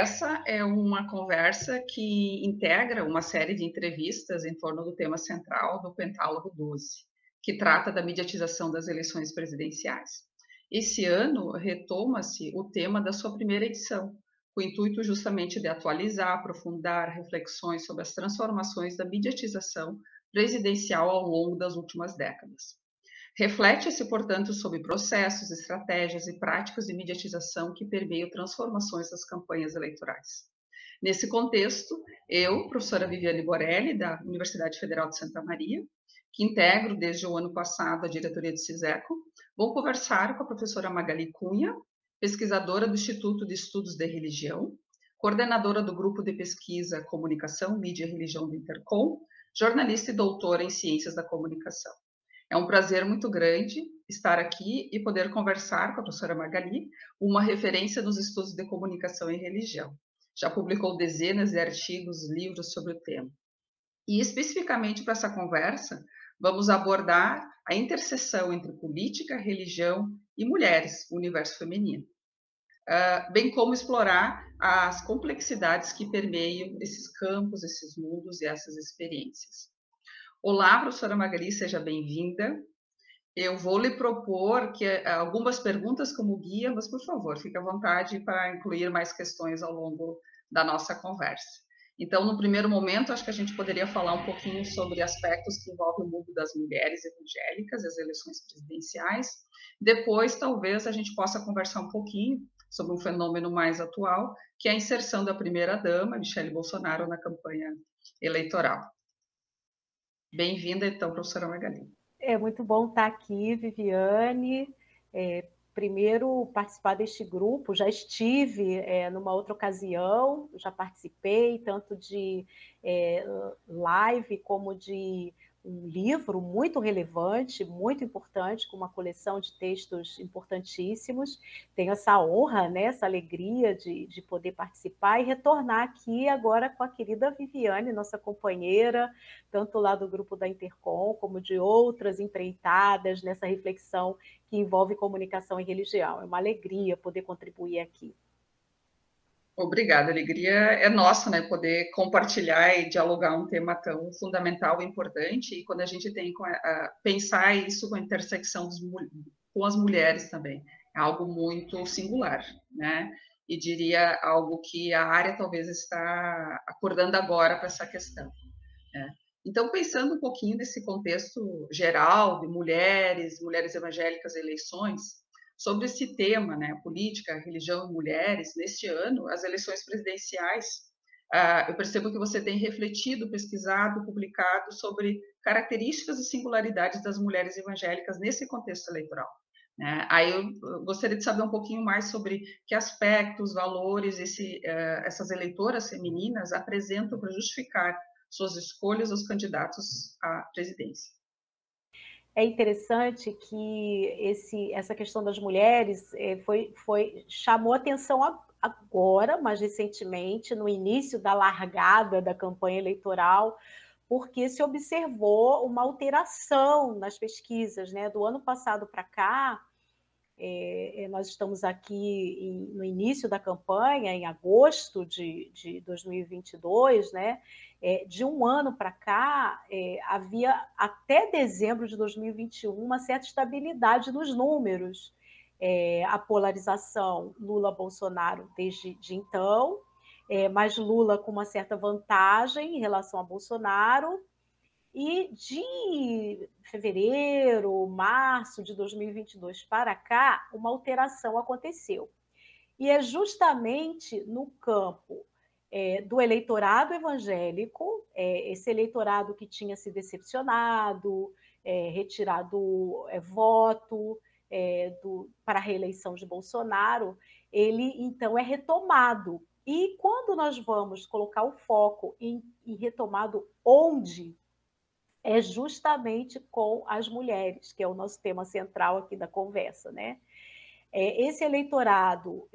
Essa é uma conversa que integra uma série de entrevistas em torno do tema central do Pentálogo 12, que trata da mediatização das eleições presidenciais. Esse ano retoma-se o tema da sua primeira edição, com o intuito justamente de atualizar, aprofundar reflexões sobre as transformações da mediatização presidencial ao longo das últimas décadas. Reflete-se, portanto, sobre processos, estratégias e práticas de mediatização que permeiam transformações das campanhas eleitorais. Nesse contexto, eu, professora Viviane Borelli, da Universidade Federal de Santa Maria, que integro desde o ano passado a diretoria do CISECO, vou conversar com a professora Magali Cunha, pesquisadora do Instituto de Estudos de Religião, coordenadora do Grupo de Pesquisa Comunicação, Mídia e Religião do Intercom, jornalista e doutora em Ciências da Comunicação. É um prazer muito grande estar aqui e poder conversar com a professora Magali, uma referência nos estudos de comunicação e religião. Já publicou dezenas de artigos, livros sobre o tema. E especificamente para essa conversa, vamos abordar a interseção entre política, religião e mulheres, o universo feminino, bem como explorar as complexidades que permeiam esses campos, esses mundos e essas experiências. Olá, professora Magali, seja bem-vinda. Eu vou lhe propor algumas perguntas como guia, mas, por favor, fique à vontade para incluir mais questões ao longo da nossa conversa. Então, no primeiro momento, acho que a gente poderia falar um pouquinho sobre aspectos que envolvem o mundo das mulheres evangélicas, as eleições presidenciais. Depois, talvez, a gente possa conversar um pouquinho sobre um fenômeno mais atual, que é a inserção da primeira-dama, Michele Bolsonaro, na campanha eleitoral. Bem-vinda, então, professora Magali. É muito bom estar aqui, Viviane. Primeiro, participar deste grupo. Já estive numa outra ocasião, já participei tanto de live como de um livro muito relevante, muito importante, com uma coleção de textos importantíssimos. Tenho essa honra, né, essa alegria de poder participar e retornar aqui agora com a querida Viviane, nossa companheira, tanto lá do grupo da Intercom, como de outras empreitadas nessa reflexão que envolve comunicação e religião. É uma alegria poder contribuir aqui. Obrigada, a alegria é nossa, né, poder compartilhar e dialogar um tema tão fundamental e importante, e quando a gente tem pensar isso com a intersecção com as mulheres também, é algo muito singular, né, e diria algo que a área talvez está acordando agora para essa questão, né. Então, pensando um pouquinho nesse contexto geral de mulheres evangélicas, eleições, sobre esse tema, né, política, religião e mulheres, neste ano, as eleições presidenciais, eu percebo que você tem refletido, pesquisado, publicado sobre características e singularidades das mulheres evangélicas nesse contexto eleitoral, né? Aí eu gostaria de saber um pouquinho mais sobre que aspectos, valores essas eleitoras femininas apresentam para justificar suas escolhas aos candidatos à presidência. É interessante que essa questão das mulheres chamou atenção agora, mais recentemente, no início da largada da campanha eleitoral, porque se observou uma alteração nas pesquisas, né? Do ano passado para cá, nós estamos aqui no início da campanha, em agosto de 2022, né? De um ano para cá, havia até dezembro de 2021 uma certa estabilidade nos números. A polarização Lula-Bolsonaro desde então, mas Lula com uma certa vantagem em relação a Bolsonaro. E de fevereiro, março de 2022 para cá, uma alteração aconteceu. E é justamente no campo do eleitorado evangélico, esse eleitorado que tinha se decepcionado, retirado voto para a reeleição de Bolsonaro, ele então é retomado. E quando nós vamos colocar o foco em retomado onde, é justamente com as mulheres, que é o nosso tema central aqui da conversa, né? Esse eleitorado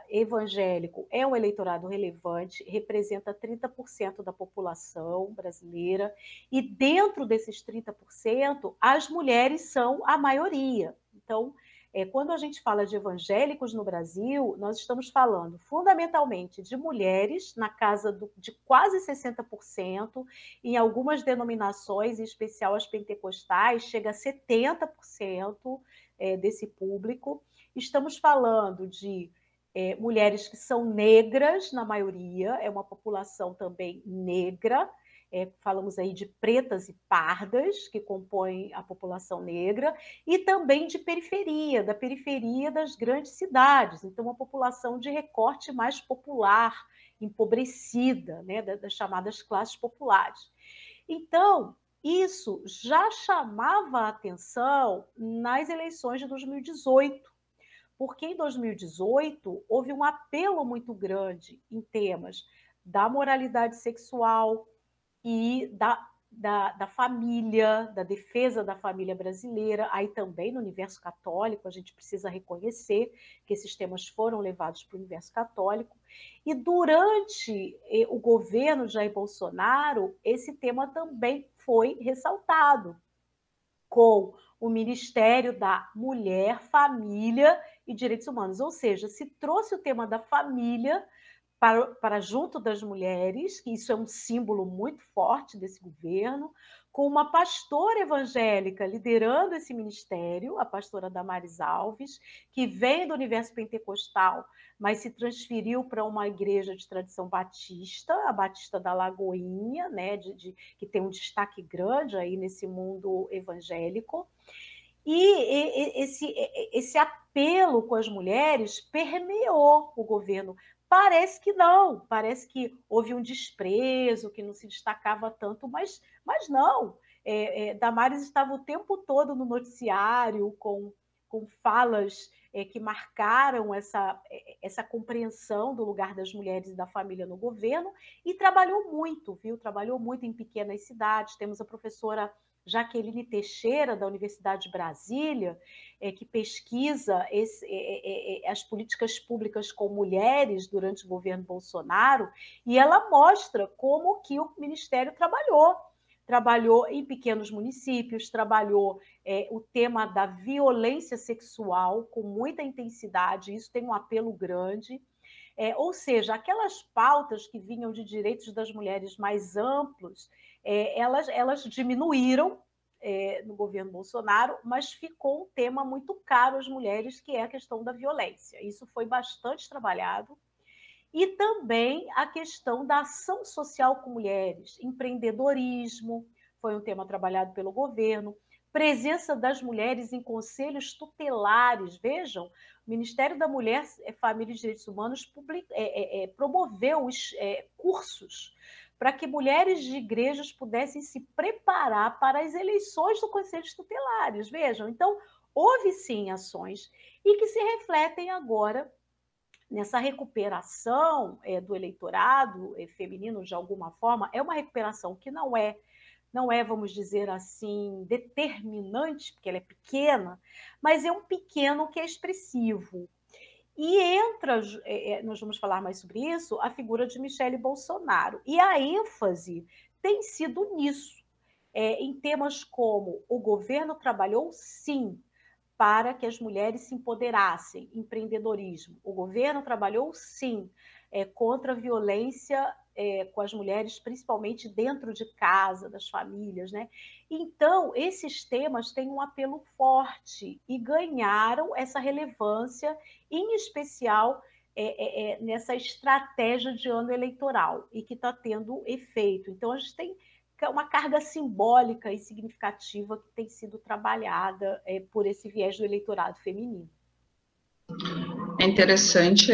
evangélico é um eleitorado relevante, representa 30% da população brasileira, e dentro desses 30%, as mulheres são a maioria. Então, Quando a gente fala de evangélicos no Brasil, nós estamos falando fundamentalmente de mulheres, na casa de quase 60%, em algumas denominações, em especial as pentecostais, chega a 70% desse público. Estamos falando de mulheres que são negras, na maioria, é uma população também negra, falamos aí de pretas e pardas, que compõem a população negra, e também de periferia, da periferia das grandes cidades, então uma população de recorte mais popular, empobrecida, né, das chamadas classes populares. Então, isso já chamava a atenção nas eleições de 2018, porque em 2018 houve um apelo muito grande em temas da moralidade sexual e da família, da defesa da família brasileira, aí também no universo católico, a gente precisa reconhecer que esses temas foram levados para o universo católico, e durante o governo de Jair Bolsonaro, esse tema também foi ressaltado, com o Ministério da Mulher, Família e Direitos Humanos, ou seja, se trouxe o tema da família para junto das mulheres, que isso é um símbolo muito forte desse governo, com uma pastora evangélica liderando esse ministério, a pastora Damares Alves, que vem do universo pentecostal, mas se transferiu para uma igreja de tradição batista, a Batista da Lagoinha, né, que tem um destaque grande aí nesse mundo evangélico. E esse apelo com as mulheres permeou o governo. Parece que não, parece que houve um desprezo, que não se destacava tanto, mas não. Damares estava o tempo todo no noticiário, com falas que marcaram essa compreensão do lugar das mulheres e da família no governo, e trabalhou muito, viu? Trabalhou muito em pequenas cidades. Temos a professora Jaqueline Teixeira, da Universidade de Brasília, que pesquisa as políticas públicas com mulheres durante o governo Bolsonaro, e ela mostra como que o Ministério trabalhou em pequenos municípios, trabalhou o tema da violência sexual com muita intensidade, isso tem um apelo grande. Ou seja, aquelas pautas que vinham de direitos das mulheres mais amplos, elas diminuíram no governo Bolsonaro, mas ficou um tema muito caro às mulheres, que é a questão da violência. Isso foi bastante trabalhado. E também a questão da ação social com mulheres, empreendedorismo, foi um tema trabalhado pelo governo, presença das mulheres em conselhos tutelares. Vejam, o Ministério da Mulher, Família e Direitos Humanos promoveu cursos para que mulheres de igrejas pudessem se preparar para as eleições do conselhos tutelares. Vejam, então, houve sim ações e que se refletem agora nessa recuperação do eleitorado feminino, de alguma forma. É uma recuperação que não é, vamos dizer assim, determinante, porque ela é pequena, mas é um pequeno que é expressivo. E entra, nós vamos falar mais sobre isso, a figura de Michele Bolsonaro. E a ênfase tem sido nisso, em temas como o governo trabalhou, sim, para que as mulheres se empoderassem, empreendedorismo. O governo trabalhou, sim, contra a violência com as mulheres, principalmente dentro de casa, das famílias, né? Então, esses temas têm um apelo forte e ganharam essa relevância, em especial nessa estratégia de ano eleitoral, e que está tendo efeito. Então, a gente tem uma carga simbólica e significativa que tem sido trabalhada por esse viés do eleitorado feminino. É interessante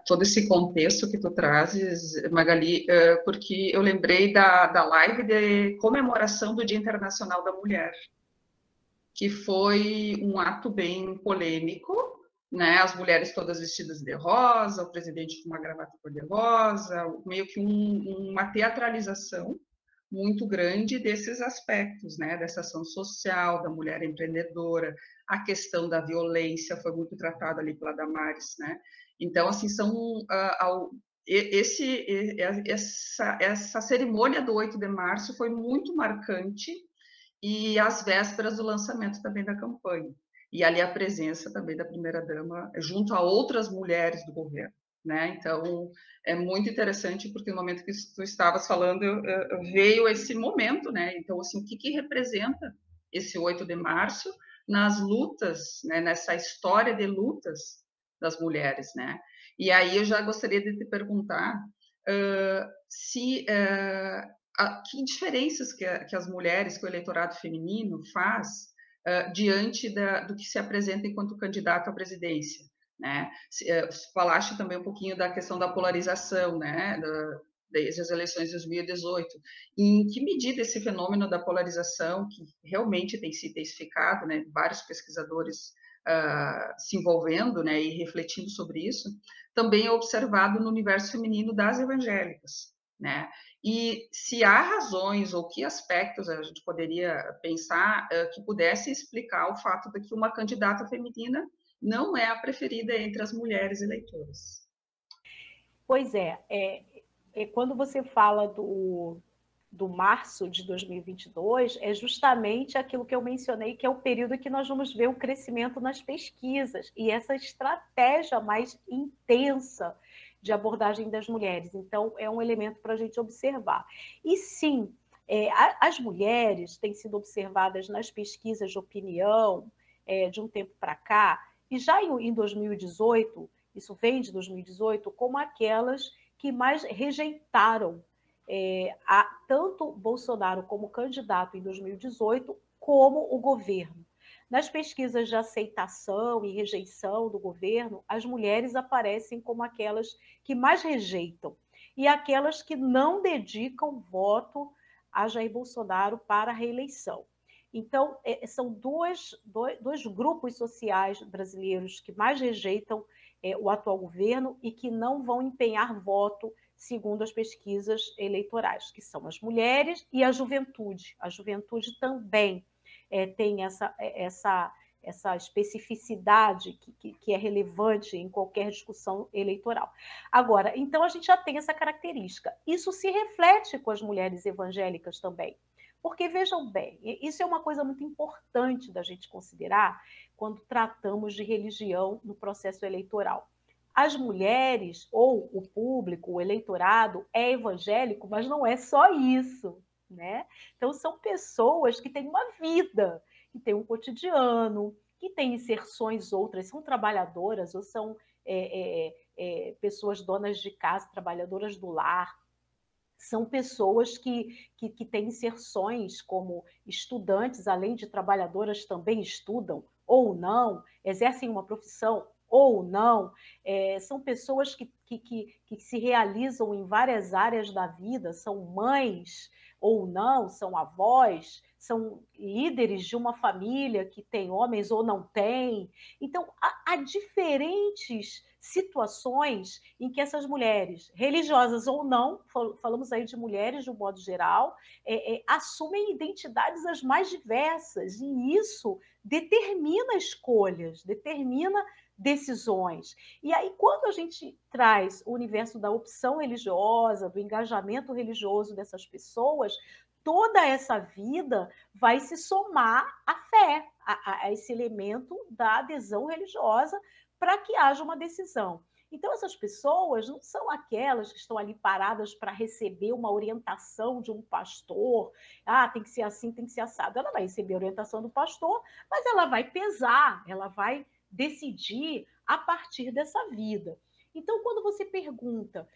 todo esse contexto que tu trazes, Magali, porque eu lembrei da live de comemoração do Dia Internacional da Mulher, que foi um ato bem polêmico, né? As mulheres todas vestidas de rosa, o presidente com uma gravata cor-de-rosa, meio que uma teatralização muito grande desses aspectos, né? Dessa ação social, da mulher empreendedora, a questão da violência foi muito tratada ali pela Damares, né? Então, assim, essa cerimônia do 8 de março foi muito marcante, e às vésperas do lançamento também da campanha. e ali a presença também da primeira-dama junto a outras mulheres do governo, né? Então, é muito interessante, porque no momento que tu estavas falando, veio esse momento, né? Então, assim, o que que representa esse 8 de março nas lutas, né? Nessa história de lutas das mulheres, né? E aí eu já gostaria de te perguntar se que diferenças que as mulheres, que o eleitorado feminino faz diante do que se apresenta enquanto candidato à presidência, né? Falaste também um pouquinho da questão da polarização, né? Desde as eleições de 2018. Em que medida esse fenômeno da polarização, que realmente tem se intensificado, né? Vários pesquisadores se envolvendo, né? E refletindo sobre isso, também é observado no universo feminino das evangélicas, né? E se há razões ou que aspectos a gente poderia pensar que pudesse explicar o fato de que uma candidata feminina não é a preferida entre as mulheres eleitoras. Pois quando você fala do março de 2022, é justamente aquilo que eu mencionei, que é o período que nós vamos ver o crescimento nas pesquisas e essa estratégia mais intensa de abordagem das mulheres. Então, é um elemento para a gente observar. E sim, as mulheres têm sido observadas nas pesquisas de opinião de um tempo para cá, e já em 2018, isso vem de 2018, como aquelas que mais rejeitaram tanto Bolsonaro como candidato em 2018, como o governo. Nas pesquisas de aceitação e rejeição do governo, as mulheres aparecem como aquelas que mais rejeitam e aquelas que não dedicam voto a Jair Bolsonaro para a reeleição. Então, são dois grupos sociais brasileiros que mais rejeitam o atual governo e que não vão empenhar voto segundo as pesquisas eleitorais, que são as mulheres e a juventude. A juventude também tem essa especificidade que é relevante em qualquer discussão eleitoral. Agora, então a gente já tem essa característica. Isso se reflete com as mulheres evangélicas também. Porque, vejam bem, isso é uma coisa muito importante da gente considerar quando tratamos de religião no processo eleitoral. As mulheres, ou o público, o eleitorado, é evangélico, mas não é só isso, né? Então, são pessoas que têm uma vida, que têm um cotidiano, que têm inserções outras, são trabalhadoras ou são pessoas donas de casa, trabalhadoras do lar, são pessoas que têm inserções como estudantes, além de trabalhadoras, também estudam ou não, exercem uma profissão ou não, são pessoas que se realizam em várias áreas da vida, são mães ou não, são avós, são líderes de uma família que tem homens ou não tem. Então, há diferentes situações em que essas mulheres, religiosas ou não, falamos aí de mulheres de um modo geral, assumem identidades as mais diversas, e isso determina escolhas, determina decisões. E aí, quando a gente traz o universo da opção religiosa, do engajamento religioso dessas pessoas, toda essa vida vai se somar à fé, a esse elemento da adesão religiosa, para que haja uma decisão. Então, essas pessoas não são aquelas que estão ali paradas para receber uma orientação de um pastor, tem que ser assim, tem que ser assado. Ela vai receber a orientação do pastor, mas ela vai pesar, ela vai decidir a partir dessa vida. Então, quando você pergunta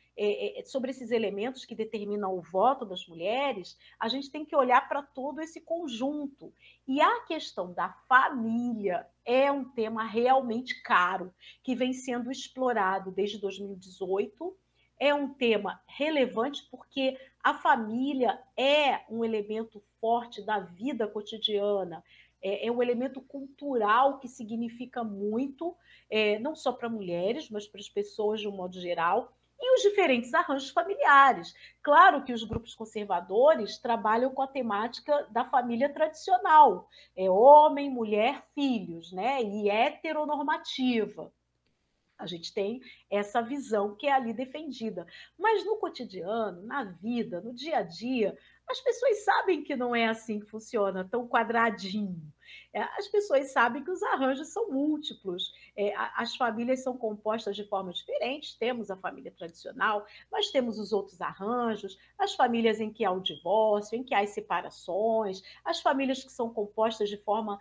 sobre esses elementos que determinam o voto das mulheres, a gente tem que olhar para todo esse conjunto. E a questão da família é um tema realmente caro, que vem sendo explorado desde 2018. É um tema relevante porque a família é um elemento forte da vida cotidiana, é um elemento cultural que significa muito, não só para mulheres, mas para as pessoas de um modo geral, e os diferentes arranjos familiares. Claro que os grupos conservadores trabalham com a temática da família tradicional, homem, mulher, filhos, né? E heteronormativa. A gente tem essa visão que é ali defendida. Mas no cotidiano, na vida, no dia a dia, as pessoas sabem que não é assim que funciona, tão quadradinho. As pessoas sabem que os arranjos são múltiplos, as famílias são compostas de forma diferente, temos a família tradicional, mas temos os outros arranjos, as famílias em que há o divórcio, em que há as separações, as famílias que são compostas de forma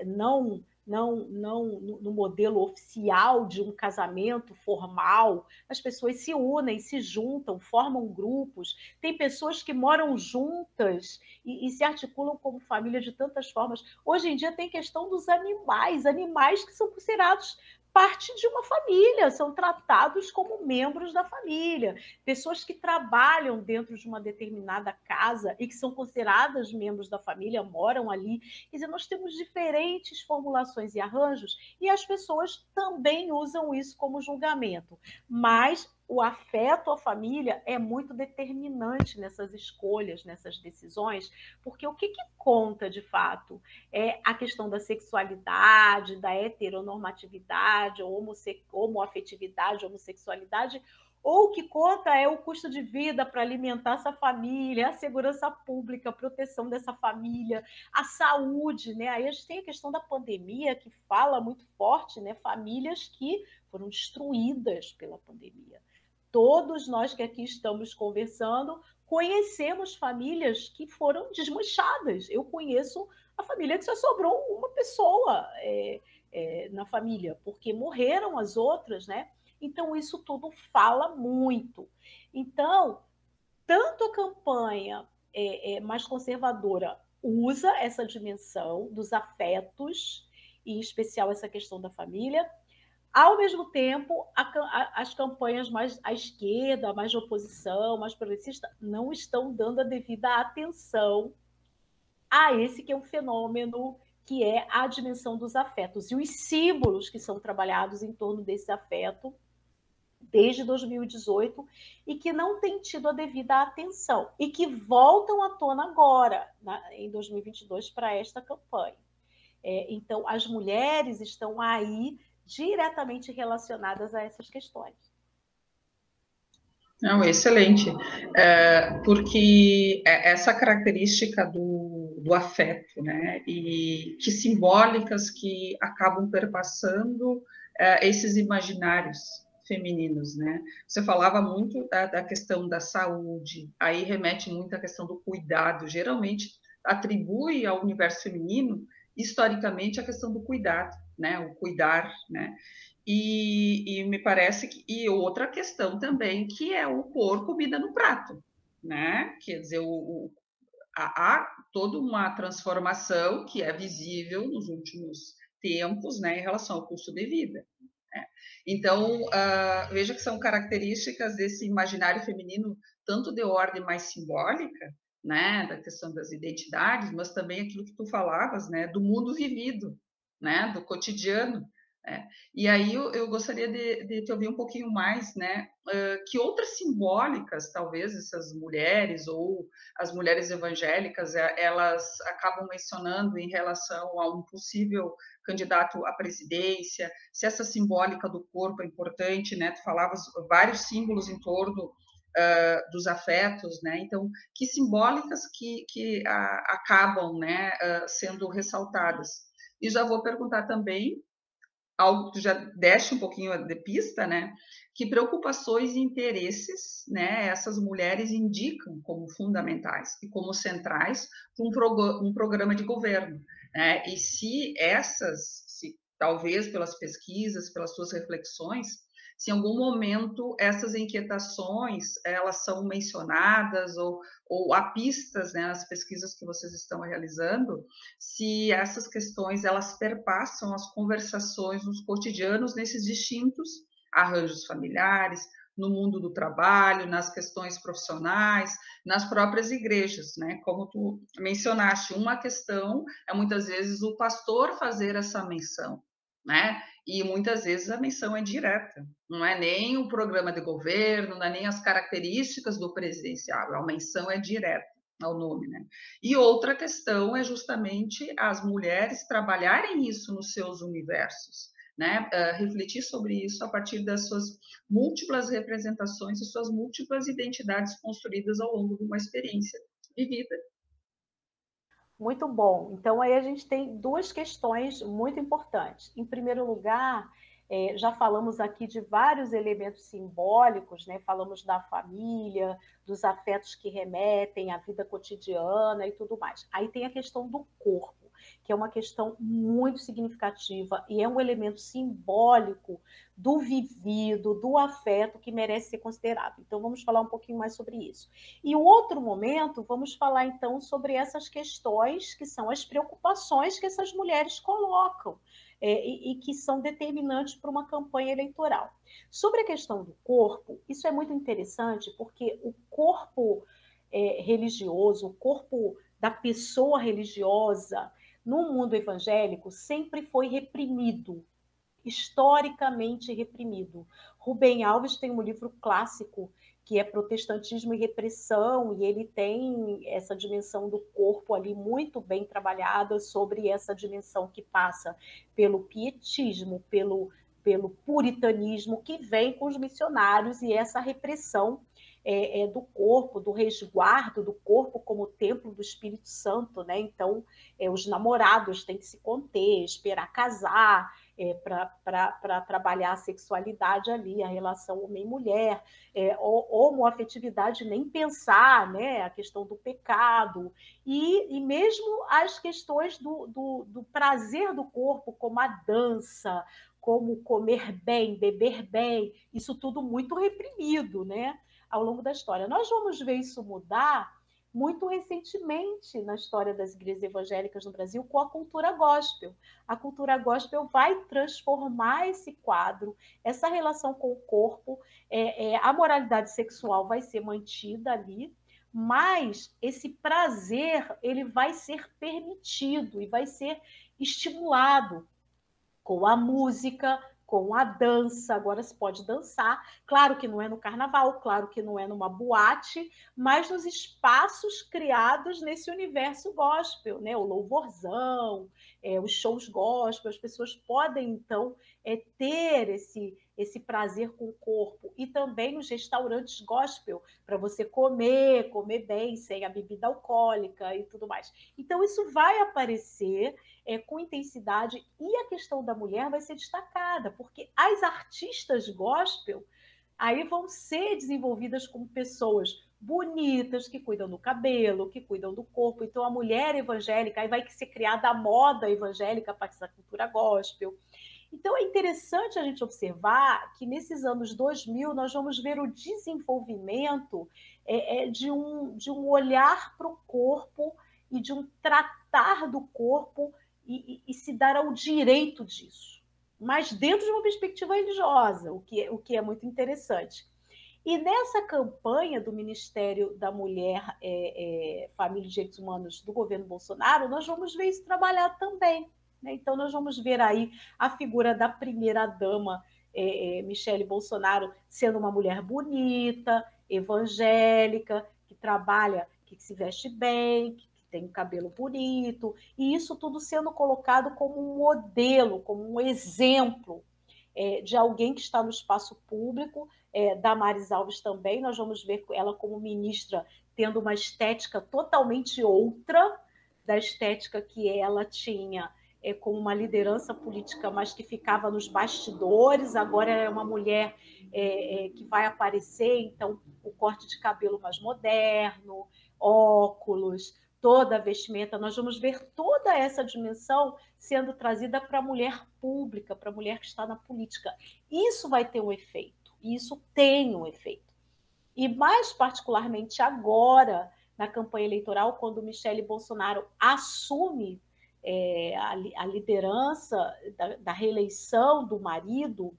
não no modelo oficial de um casamento formal, as pessoas se unem, se juntam, formam grupos, tem pessoas que moram juntas e se articulam como família de tantas formas. Hoje em dia tem questão dos animais, animais que são considerados parte de uma família, são tratados como membros da família. Pessoas que trabalham dentro de uma determinada casa e que são consideradas membros da família, moram ali. Quer dizer, nós temos diferentes formulações e arranjos e as pessoas também usam isso como julgamento. Mas o afeto à família é muito determinante nessas escolhas, nessas decisões, porque o que conta de fato é a questão da sexualidade, da heteronormatividade, homoafetividade, homossexualidade, ou o que conta é o custo de vida para alimentar essa família, a segurança pública, a proteção dessa família, a saúde, né? Aí a gente tem a questão da pandemia, que fala muito forte, né? Famílias que foram destruídas pela pandemia. Todos nós que aqui estamos conversando conhecemos famílias que foram desmanchadas. Eu conheço a família que só sobrou uma pessoa na família, porque morreram as outras, né? Então, isso tudo fala muito. Então, tanto a campanha mais conservadora usa essa dimensão dos afetos, e em especial essa questão da família, ao mesmo tempo, as campanhas mais à esquerda, mais de oposição, mais progressista, não estão dando a devida atenção a esse que é um fenômeno que é a dimensão dos afetos e os símbolos que são trabalhados em torno desse afeto desde 2018 e que não têm tido a devida atenção e que voltam à tona agora, em 2022, para esta campanha. Então, as mulheres estão aí diretamente relacionadas a essas questões. Não, excelente, porque essa característica do afeto, né, e que simbólicas que acabam perpassando esses imaginários femininos, né? Você falava muito da questão da saúde, aí remete muito à questão do cuidado, geralmente atribui ao universo feminino, historicamente, a questão do cuidado, né, o cuidar, né? E me parece que. E outra questão também, que é o pôr comida no prato, né? Quer dizer, há toda uma transformação que é visível nos últimos tempos, né, em relação ao custo de vida. Né? Então, veja que são características desse imaginário feminino, tanto de ordem mais simbólica, né, da questão das identidades, mas também aquilo que tu falavas, né, do mundo vivido, né, do cotidiano. Né? E aí eu gostaria de te ouvir um pouquinho mais, né, que outras simbólicas, talvez, essas mulheres ou as mulheres evangélicas, elas acabam mencionando em relação a um possível candidato à presidência, se essa simbólica do corpo é importante, né? Tu falavas vários símbolos em torno dos afetos, né? Então, que simbólicas que acabam, né, sendo ressaltadas. E já vou perguntar também algo que tu já deste um pouquinho de pista, né? Que preocupações e interesses, né? Essas mulheres indicam como fundamentais e como centrais para um programa de governo, né? E se talvez pelas pesquisas, pelas suas reflexões, se em algum momento essas inquietações elas são mencionadas ou há pistas, né, nas pesquisas que vocês estão realizando, se essas questões elas perpassam as conversações nos cotidianos nesses distintos arranjos familiares, no mundo do trabalho, nas questões profissionais, nas próprias igrejas, né? Como tu mencionaste, uma questão é muitas vezes o pastor fazer essa menção, né? E muitas vezes a menção é direta, não é nem o programa de governo, não é nem as características do presidenciável, a menção é direta ao nome, né? E outra questão é justamente as mulheres trabalharem isso nos seus universos, né? Refletir sobre isso a partir das suas múltiplas representações e suas múltiplas identidades construídas ao longo de uma experiência vivida. Muito bom. Então, aí a gente tem duas questões muito importantes. Em primeiro lugar, já falamos aqui de vários elementos simbólicos, né? Falamos da família, dos afetos que remetem à vida cotidiana e tudo mais. Aí tem a questão do corpo, que é uma questão muito significativa e é um elemento simbólico do vivido, do afeto que merece ser considerado. Então, vamos falar um pouquinho mais sobre isso. E o outro momento, vamos falar então sobre essas questões que são as preocupações que essas mulheres colocam e que são determinantes para uma campanha eleitoral. Sobre a questão do corpo, isso é muito interessante porque o corpo religioso, o corpo da pessoa religiosa, no mundo evangélico, sempre foi reprimido, historicamente reprimido. Rubem Alves tem um livro clássico que é Protestantismo e Repressão, e ele tem essa dimensão do corpo ali muito bem trabalhada, sobre essa dimensão que passa pelo pietismo, pelo puritanismo, que vem com os missionários, e essa repressão do corpo, do resguardo do corpo como templo do Espírito Santo, né? Então, os namorados têm que se conter, esperar casar, para trabalhar a sexualidade ali, a relação homem-mulher, homoafetividade nem pensar, né? A questão do pecado, e mesmo as questões do prazer do corpo, como a dança, como comer bem, beber bem, isso tudo muito reprimido, né? Ao longo da história. Nós vamos ver isso mudar muito recentemente na história das igrejas evangélicas no Brasil com a cultura gospel. A cultura gospel vai transformar esse quadro, essa relação com o corpo, a moralidade sexual vai ser mantida ali, mas esse prazer ele vai ser permitido e vai ser estimulado com a música, com a dança. Agora se pode dançar, claro que não é no carnaval, claro que não é numa boate, mas nos espaços criados nesse universo gospel, né? O louvorzão, os shows gospel, as pessoas podem então ter esse prazer com o corpo, e também nos restaurantes gospel, para você comer bem, sem a bebida alcoólica e tudo mais. Então isso vai aparecer com intensidade, e a questão da mulher vai ser destacada, porque as artistas gospel aí vão ser desenvolvidas como pessoas bonitas, que cuidam do cabelo, que cuidam do corpo. Então, a mulher evangélica, aí vai ser criada a moda evangélica para essa cultura gospel. Então, é interessante a gente observar que nesses anos 2000 nós vamos ver o desenvolvimento de um olhar para o corpo e de um tratar do corpo e se dar ao direito disso, mas dentro de uma perspectiva religiosa, o que é muito interessante. E nessa campanha do Ministério da Mulher, Família e Direitos Humanos do governo Bolsonaro, nós vamos ver isso trabalhar também, né? Então, nós vamos ver aí a figura da primeira-dama, Michele Bolsonaro, sendo uma mulher bonita, evangélica, que trabalha, que se veste bem, que tem um cabelo bonito, e isso tudo sendo colocado como um modelo, como um exemplo de alguém que está no espaço público. Damares Alves também, nós vamos ver ela como ministra tendo uma estética totalmente outra da estética que ela tinha como uma liderança política, mas que ficava nos bastidores. Agora é uma mulher que vai aparecer, então, o corte de cabelo mais moderno, óculos, toda a vestimenta. Nós vamos ver toda essa dimensão sendo trazida para a mulher pública, para a mulher que está na política. Isso vai ter um efeito, isso tem um efeito. E mais particularmente agora, na campanha eleitoral, quando Michele Bolsonaro assume a liderança da reeleição do marido,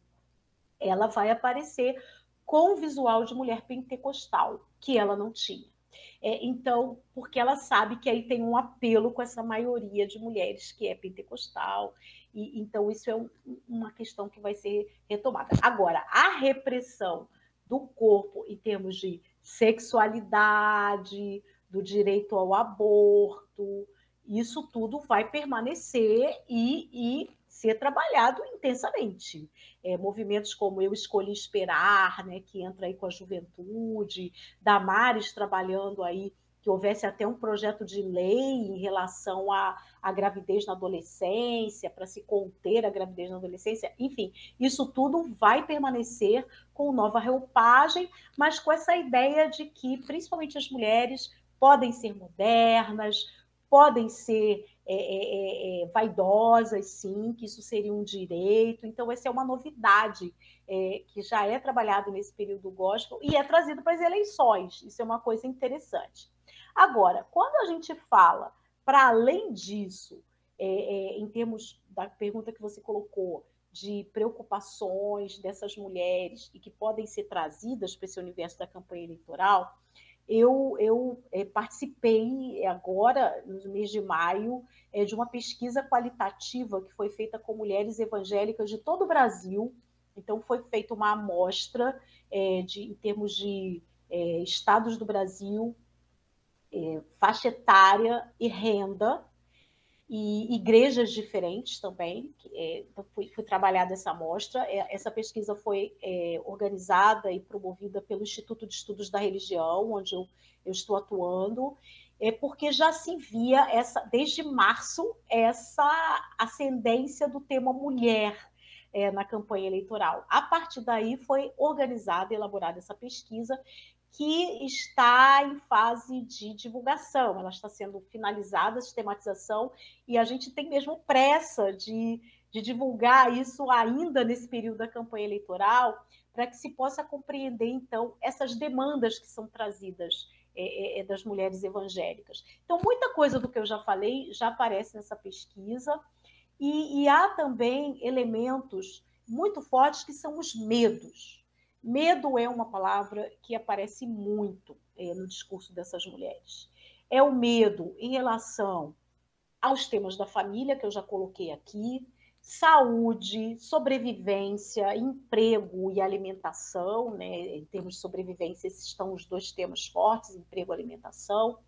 ela vai aparecer com o visual de mulher pentecostal, que ela não tinha. Então, porque ela sabe que aí tem um apelo com essa maioria de mulheres que é pentecostal, e então isso é uma questão que vai ser retomada. Agora, a repressão do corpo em termos de sexualidade, do direito ao aborto, isso tudo vai permanecer e ser trabalhado intensamente. Movimentos como Eu Escolhi Esperar, né, que entra aí com a juventude, Damares trabalhando aí que houvesse até um projeto de lei em relação à gravidez na adolescência, para se conter a gravidez na adolescência. Enfim, isso tudo vai permanecer com nova roupagem, mas com essa ideia de que, principalmente as mulheres, podem ser modernas, podem ser vaidosas, sim, que isso seria um direito. Então, essa é uma novidade que já é trabalhado nesse período gospel e é trazido para as eleições. Isso é uma coisa interessante. Agora, quando a gente fala, para além disso, em termos da pergunta que você colocou, de preocupações dessas mulheres e que podem ser trazidas para esse universo da campanha eleitoral, eu participei agora, no mês de maio, de uma pesquisa qualitativa que foi feita com mulheres evangélicas de todo o Brasil. Então, foi feita uma amostra em termos de estados do Brasil, faixa etária e renda, e igrejas diferentes também. Então, fui trabalhada essa amostra. Essa pesquisa foi organizada e promovida pelo Instituto de Estudos da Religião, onde eu estou atuando, porque já se via, desde março, essa ascendência do tema mulher na campanha eleitoral. A partir daí foi organizada e elaborada essa pesquisa, que está em fase de divulgação, ela está sendo finalizada, a sistematização, e a gente tem mesmo pressa de divulgar isso ainda nesse período da campanha eleitoral, para que se possa compreender, então, essas demandas que são trazidas das mulheres evangélicas. Então, muita coisa do que eu já falei já aparece nessa pesquisa, e há também elementos muito fortes que são os medos. Medo é uma palavra que aparece muito no discurso dessas mulheres. É o medo em relação aos temas da família, que eu já coloquei aqui, saúde, sobrevivência, emprego e alimentação, né? Em termos de sobrevivência, esses estão os dois temas fortes, emprego e alimentação.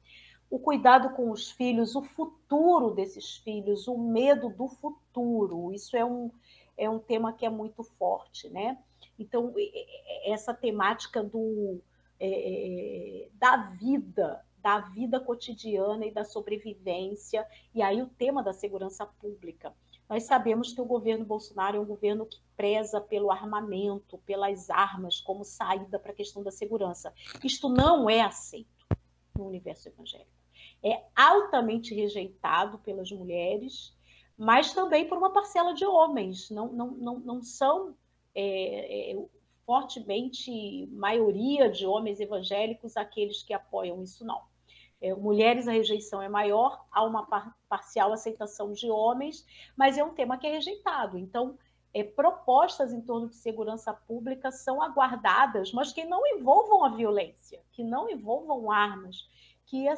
O cuidado com os filhos, o futuro desses filhos, o medo do futuro, isso é um tema que é muito forte, né? Então, essa temática da vida cotidiana e da sobrevivência, e aí o tema da segurança pública. Nós sabemos que o governo Bolsonaro é um governo que preza pelo armamento, pelas armas, como saída para a questão da segurança. Isto não é aceito no universo evangélico. É altamente rejeitado pelas mulheres, mas também por uma parcela de homens. Não são fortemente maioria de homens evangélicos aqueles que apoiam isso, não. Mulheres, a rejeição é maior, há uma parcial aceitação de homens, mas é um tema que é rejeitado. Então, propostas em torno de segurança pública são aguardadas, mas que não envolvam a violência, que não envolvam armas,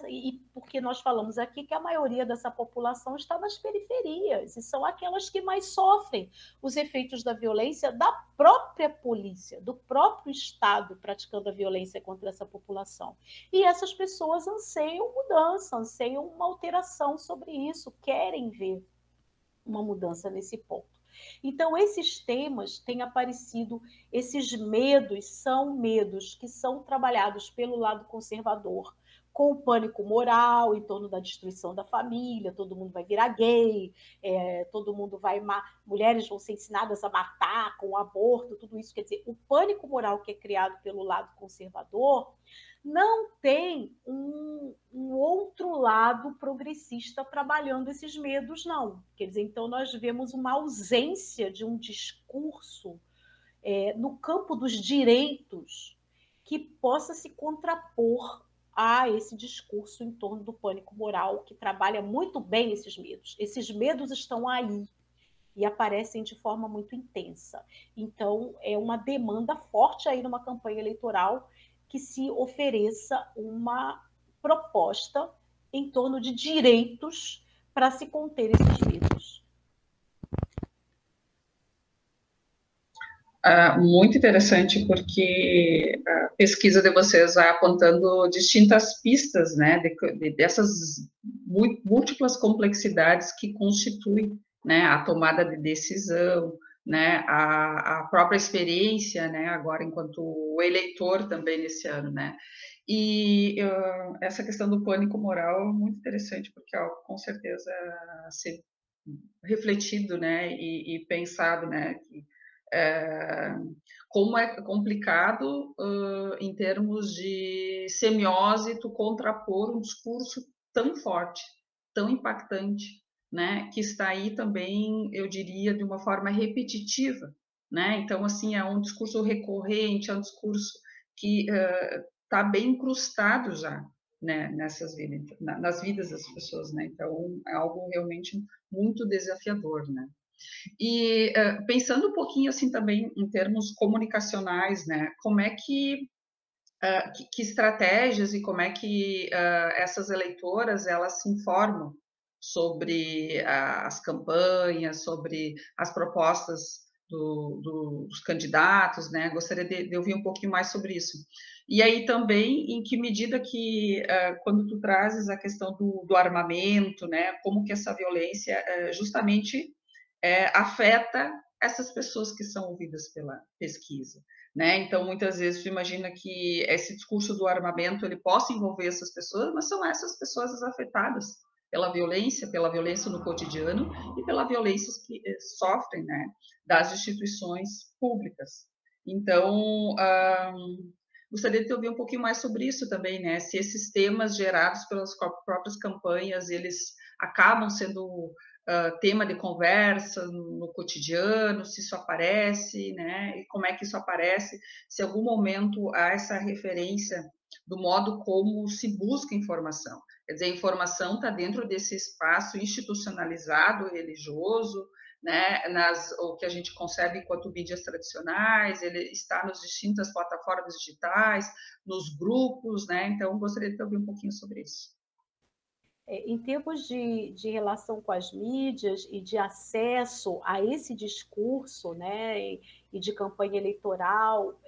e porque nós falamos aqui que a maioria dessa população está nas periferias, e são aquelas que mais sofrem os efeitos da violência da própria polícia, do próprio Estado praticando a violência contra essa população. E essas pessoas anseiam mudança, anseiam uma alteração sobre isso, querem ver uma mudança nesse ponto. Então, esses temas têm aparecido, esses medos são medos que são trabalhados pelo lado conservador, com o pânico moral em torno da destruição da família, todo mundo vai virar gay, todo mundo mulheres vão ser ensinadas a matar com o aborto, tudo isso. Quer dizer, o pânico moral que é criado pelo lado conservador não tem um outro lado progressista trabalhando esses medos, não. Quer dizer, então nós vemos uma ausência de um discurso no campo dos direitos que possa se contrapor a esse discurso em torno do pânico moral, que trabalha muito bem esses medos. Esses medos estão aí e aparecem de forma muito intensa. Então, é uma demanda forte aí numa campanha eleitoral que se ofereça uma proposta em torno de direitos para se conter esses medos. Muito interessante, porque a pesquisa de vocês vai apontando distintas pistas, né, dessas múltiplas complexidades que constituem, né, a tomada de decisão, né, a própria experiência, né, agora enquanto eleitor também nesse ano, né. E essa questão do pânico moral é muito interessante, porque é algo com certeza a ser refletido, né, e pensado, né, que, é, como é complicado em termos de semiose tu contrapor um discurso tão forte, tão impactante, né, que está aí também, eu diria, de uma forma repetitiva, né? Então, assim, é um discurso recorrente, é um discurso que está bem incrustado já, né, nessas vidas, nas vidas das pessoas, né? Então, é algo realmente muito desafiador, né? E pensando um pouquinho assim também em termos comunicacionais, né? Como é que estratégias e como é que essas eleitoras elas se informam sobre as campanhas, sobre as propostas dos candidatos, né? Gostaria de ouvir um pouquinho mais sobre isso. E aí também, em que medida que, quando tu trazes a questão do armamento, né? Como que essa violência justamente afeta essas pessoas que são ouvidas pela pesquisa, né? Então, muitas vezes, tu imagina que esse discurso do armamento ele possa envolver essas pessoas, mas são essas pessoas as afetadas pela violência no cotidiano e pela violência que sofrem, né, das instituições públicas. Então, gostaria de ouvir um pouquinho mais sobre isso também, né? Se esses temas gerados pelas próprias campanhas, eles acabam sendo tema de conversa no cotidiano, se isso aparece, né? E como é que isso aparece, se em algum momento há essa referência do modo como se busca informação. Quer dizer, a informação está dentro desse espaço institucionalizado, religioso, né, o que a gente concebe enquanto mídias tradicionais, ele está nas distintas plataformas digitais, nos grupos, né? Então, gostaria de ouvir um pouquinho sobre isso. Em termos de relação com as mídias e de acesso a esse discurso, né, e de campanha eleitoral,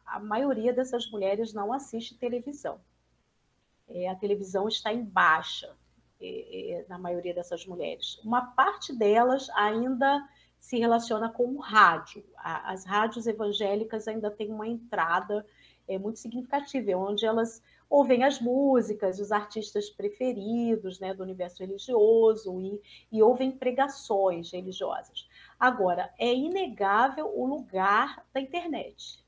a maioria dessas mulheres não assiste televisão. A televisão está em baixa na maioria dessas mulheres. Uma parte delas ainda se relaciona com o rádio. As rádios evangélicas ainda têm uma entrada muito significativa, onde elas ouvem as músicas, os artistas preferidos, né, do universo religioso e ouvem pregações religiosas. Agora, é inegável o lugar da internet.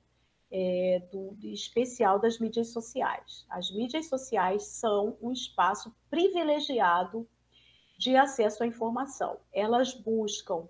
Especial das mídias sociais. As mídias sociais são um espaço privilegiado de acesso à informação. Elas buscam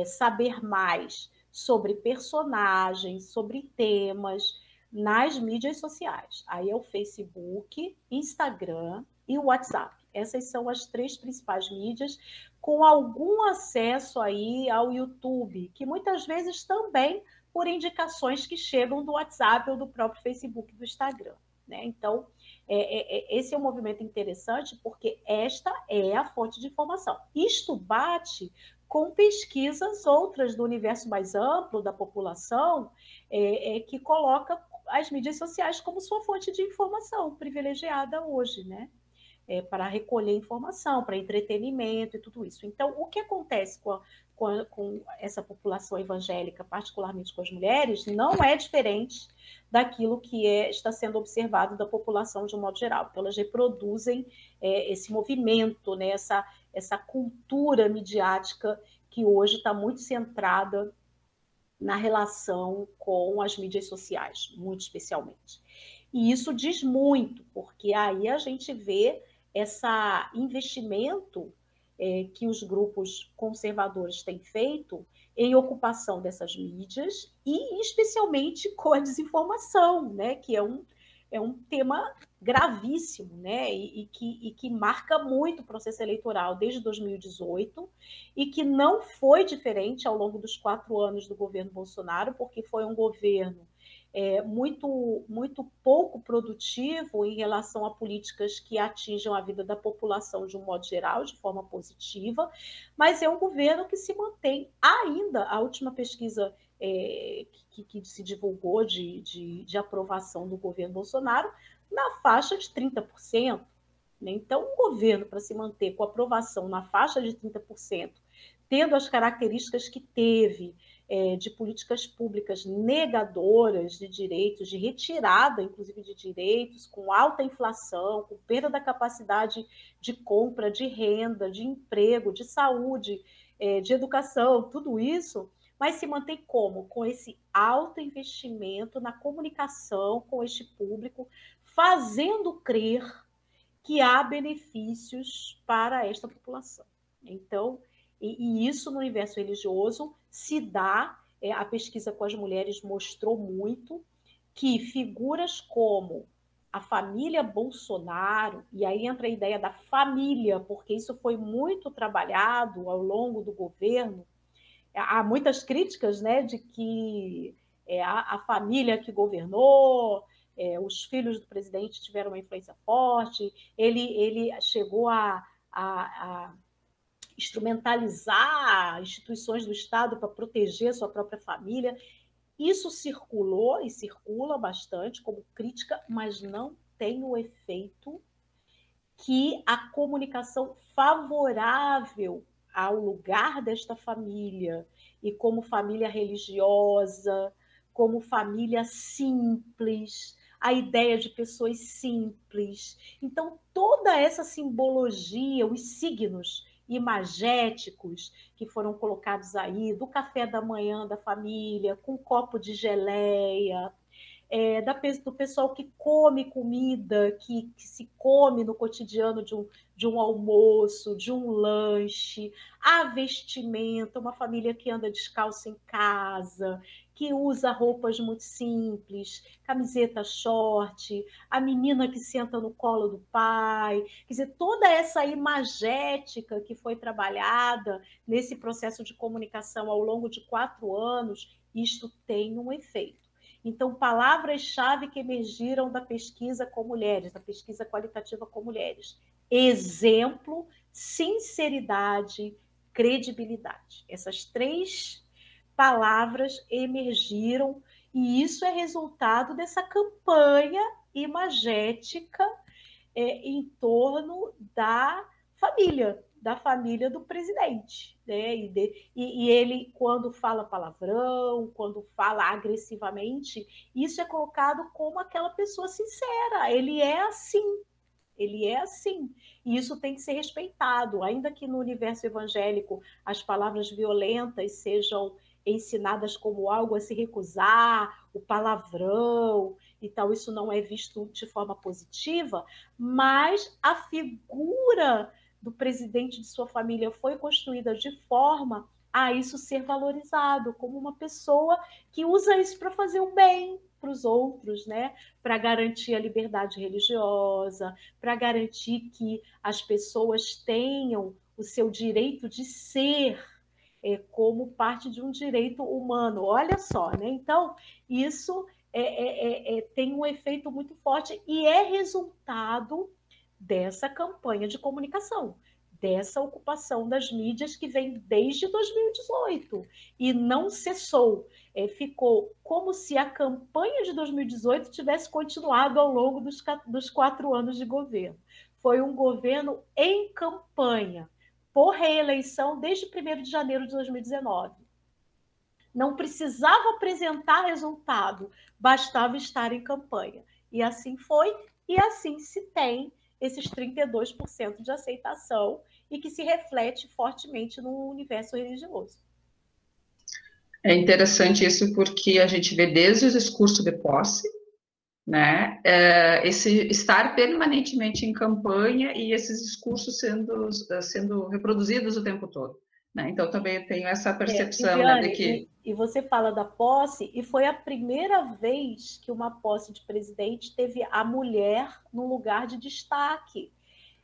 saber mais sobre personagens, sobre temas nas mídias sociais. Aí é o Facebook, Instagram e o WhatsApp. Essas são as 3 principais mídias, com algum acesso aí ao YouTube, que muitas vezes também por indicações que chegam do WhatsApp ou do próprio Facebook, do Instagram, né? Então, esse é um movimento interessante porque esta é a fonte de informação. Isto bate com pesquisas outras do universo mais amplo da população, que coloca as mídias sociais como sua fonte de informação privilegiada hoje, né? Para recolher informação, para entretenimento e tudo isso. Então, o que acontece com essa população evangélica, particularmente com as mulheres, não é diferente daquilo que está sendo observado da população de um modo geral. Então, elas reproduzem esse movimento, né, essa cultura midiática que hoje está muito centrada na relação com as mídias sociais, muito especialmente. E isso diz muito, porque aí a gente vê esse investimento que os grupos conservadores têm feito em ocupação dessas mídias e especialmente com a desinformação, né, que é um tema gravíssimo, né, e que marca muito o processo eleitoral desde 2018 e que não foi diferente ao longo dos 4 anos do governo Bolsonaro, porque foi um governo muito pouco produtivo em relação a políticas que atinjam a vida da população de um modo geral, de forma positiva, mas é um governo que se mantém ainda, a última pesquisa que se divulgou de aprovação do governo Bolsonaro, na faixa de 30%. Então, um governo, para se manter com aprovação na faixa de 30%, tendo as características que teve, de políticas públicas negadoras de direitos, de retirada, inclusive, de direitos, com alta inflação, com perda da capacidade de compra, de renda, de emprego, de saúde, de educação, tudo isso, mas se mantém como? Com esse alto investimento na comunicação com este público, fazendo crer que há benefícios para esta população. Então, e isso no universo religioso se dá, a pesquisa com as mulheres mostrou muito que figuras como a família Bolsonaro, e aí entra a ideia da família, porque isso foi muito trabalhado ao longo do governo. Há muitas críticas, né, de que a família que governou, os filhos do presidente tiveram uma influência forte, ele chegou a instrumentalizar instituições do Estado para proteger a sua própria família. Isso circulou e circula bastante como crítica, mas não tem o efeito que a comunicação favorável ao lugar desta família, e como família religiosa, como família simples, a ideia de pessoas simples. Então, toda essa simbologia, os signos imagéticos que foram colocados aí, do café da manhã da família, com um copo de geleia, do pessoal que come comida, que se come no cotidiano de um almoço, de um lanche, a vestimenta, uma família que anda descalça em casa, que usa roupas muito simples, camiseta short, a menina que senta no colo do pai, quer dizer, toda essa imagética que foi trabalhada nesse processo de comunicação ao longo de 4 anos, isto tem um efeito. Então, palavras-chave que emergiram da pesquisa com mulheres, da pesquisa qualitativa com mulheres: exemplo, sinceridade, credibilidade. Essas 3 palavras emergiram, e isso é resultado dessa campanha imagética em torno da família do presidente, né? E ele, quando fala palavrão, quando fala agressivamente, isso é colocado como aquela pessoa sincera. Ele é assim. E isso tem que ser respeitado, ainda que no universo evangélico as palavras violentas sejam ensinadas como algo a se recusar, o palavrão e tal, isso não é visto de forma positiva, mas a figura do presidente de sua família foi construída de forma a isso ser valorizado, como uma pessoa que usa isso para fazer o bem para os outros, né? Para garantir a liberdade religiosa, para garantir que as pessoas tenham o seu direito de ser como parte de um direito humano. Olha só, né? Então, isso tem um efeito muito forte e é resultado dessa campanha de comunicação, dessa ocupação das mídias que vem desde 2018 e não cessou. Ficou como se a campanha de 2018 tivesse continuado ao longo dos 4 anos de governo. Foi um governo em campanha, por reeleição desde 1º de janeiro de 2019. Não precisava apresentar resultado, bastava estar em campanha. E assim foi, e assim se tem esses 32% de aceitação e que se reflete fortemente no universo religioso. É interessante isso porque a gente vê desde o discurso de posse, né, esse estar permanentemente em campanha e esses discursos sendo reproduzidos o tempo todo. Né? Então, também eu tenho essa percepção, Viviane, né, de que... E você fala da posse, e foi a primeira vez que uma posse de presidente teve a mulher no lugar de destaque.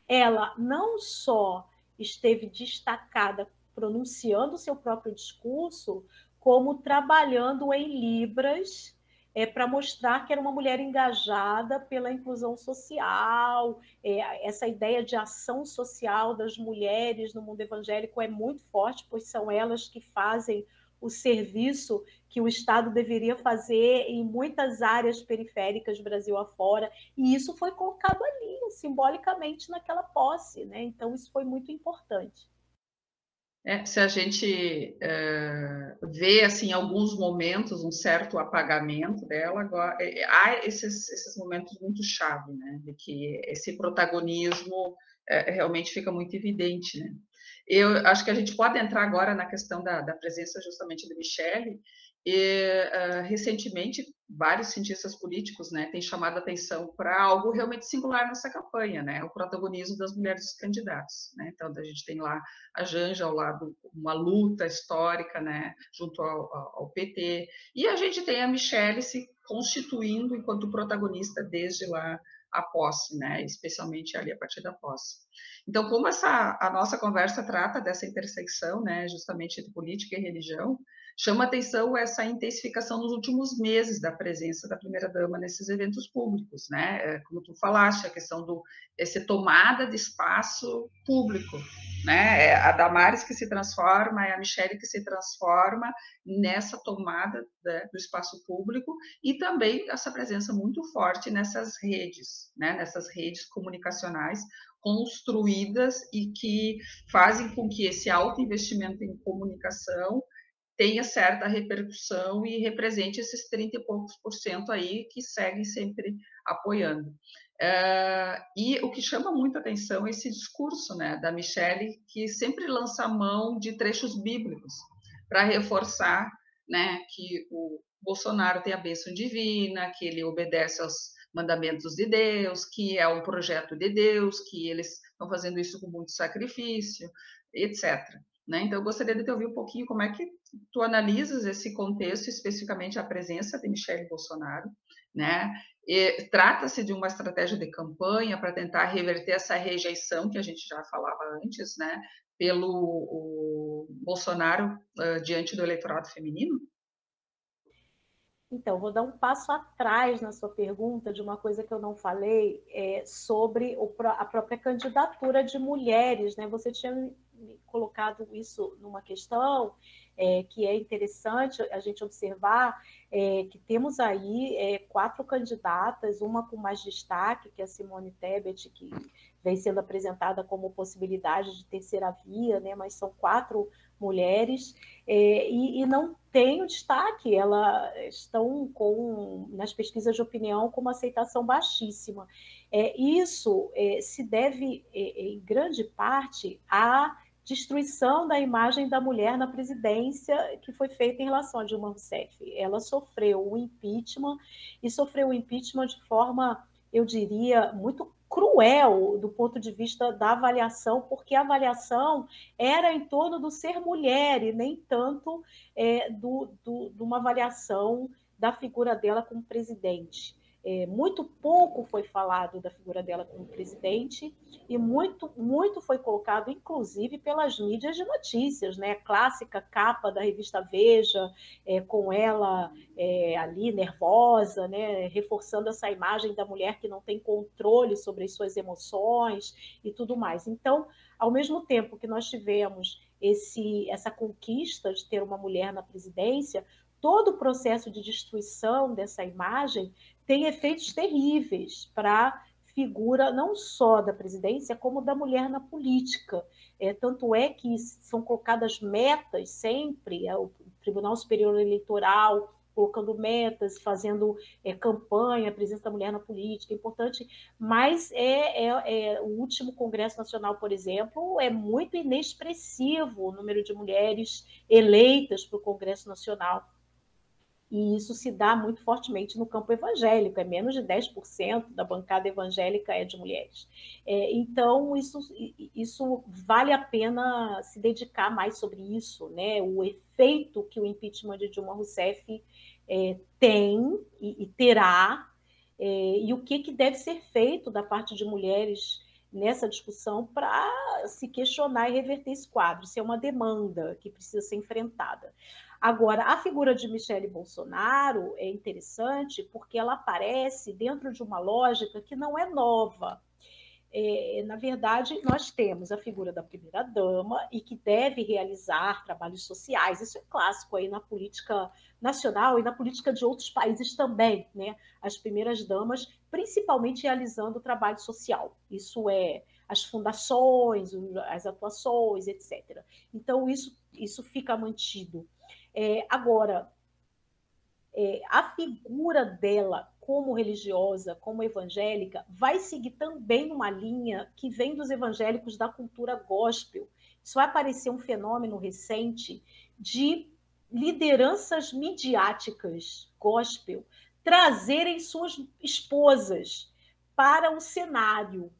Ela não só esteve destacada pronunciando o seu próprio discurso, como trabalhando em libras para mostrar que era uma mulher engajada pela inclusão social. Essa ideia de ação social das mulheres no mundo evangélico é muito forte, pois são elas que fazem o serviço que o Estado deveria fazer em muitas áreas periféricas do Brasil afora, e isso foi colocado ali, simbolicamente, naquela posse, né? Então, isso foi muito importante. Se a gente vê assim alguns momentos um certo apagamento dela, agora há esses momentos muito chave, né, de que esse protagonismo realmente fica muito evidente, né. Eu acho que a gente pode entrar agora na questão da presença justamente de Michele, e recentemente vários cientistas políticos, né, têm chamado a atenção para algo realmente singular nessa campanha, né, o protagonismo das mulheres candidatos, né. Então a gente tem lá a Janja ao lado, uma luta histórica, né, junto ao PT, e a gente tem a Michele se constituindo enquanto protagonista desde lá a posse, né, especialmente ali a partir da posse. Então, como a nossa conversa trata dessa intersecção, né, justamente de política e religião, chama atenção essa intensificação nos últimos meses da presença da primeira-dama nesses eventos públicos, né? Como tu falaste, a questão do essa tomada de espaço público, né? É a Damares que se transforma, é a Michele que se transforma nessa tomada, né, do espaço público, e também essa presença muito forte nessas redes, né? Nessas redes comunicacionais construídas e que fazem com que esse alto investimento em comunicação tenha certa repercussão e represente esses 30 e poucos por cento aí que seguem sempre apoiando. E o que chama muito atenção é esse discurso, né, da Michele, que sempre lança a mão de trechos bíblicos para reforçar, né, que o Bolsonaro tem a bênção divina, que ele obedece aos mandamentos de Deus, que é um projeto de Deus, que eles estão fazendo isso com muito sacrifício, etc. Né? Então, eu gostaria de te ouvir um pouquinho como é que tu analisas esse contexto, especificamente a presença de Michele Bolsonaro, né? Trata-se de uma estratégia de campanha para tentar reverter essa rejeição que a gente já falava antes, né? Pelo o Bolsonaro diante do eleitorado feminino? Então, vou dar um passo atrás na sua pergunta de uma coisa que eu não falei, sobre a própria candidatura de mulheres, né? Você tinha me colocado isso numa questão que é interessante a gente observar, que temos aí 4 candidatas, uma com mais destaque, que é a Simone Tebet, que vem sendo apresentada como possibilidade de terceira via, né? Mas são 4 mulheres, e não tem o destaque, elas estão nas pesquisas de opinião com uma aceitação baixíssima. Isso se deve, em grande parte, à destruição da imagem da mulher na presidência que foi feita em relação a Dilma Rousseff. Ela sofreu o impeachment, e sofreu o impeachment de forma, eu diria, muito cruel do ponto de vista da avaliação, porque a avaliação era em torno do ser mulher e nem tanto de uma avaliação da figura dela como presidente. Muito pouco foi falado da figura dela como presidente e muito foi colocado, inclusive, pelas mídias de notícias, né? A clássica capa da revista Veja, com ela ali nervosa, né? Reforçando essa imagem da mulher que não tem controle sobre as suas emoções e tudo mais. Então, ao mesmo tempo que nós tivemos essa conquista de ter uma mulher na presidência, todo o processo de destruição dessa imagem tem efeitos terríveis para a figura não só da presidência, como da mulher na política. Tanto é que são colocadas metas sempre, o Tribunal Superior Eleitoral colocando metas, fazendo campanha, a presença da mulher na política, é importante, mas o último Congresso Nacional, por exemplo, é muito inexpressivo o número de mulheres eleitas para o Congresso Nacional. E isso se dá muito fortemente no campo evangélico, menos de 10% da bancada evangélica é de mulheres. Então, isso vale a pena se dedicar mais sobre isso, né? O efeito que o impeachment de Dilma Rousseff tem e terá, e o que deve ser feito da parte de mulheres nessa discussão para se questionar e reverter esse quadro. Isso é uma demanda que precisa ser enfrentada. Agora, a figura de Michele Bolsonaro é interessante porque ela aparece dentro de uma lógica que não é nova. Na verdade, nós temos a figura da primeira-dama e que deve realizar trabalhos sociais. Isso é clássico aí na política nacional e na política de outros países também, né? As primeiras-damas, principalmente realizando trabalho social. Isso é as fundações, as atuações, etc. Então, isso fica mantido. Agora, a figura dela como religiosa, como evangélica, vai seguir também uma linha que vem dos evangélicos da cultura gospel. Isso vai aparecer um fenômeno recente de lideranças midiáticas gospel trazerem suas esposas para o cenário.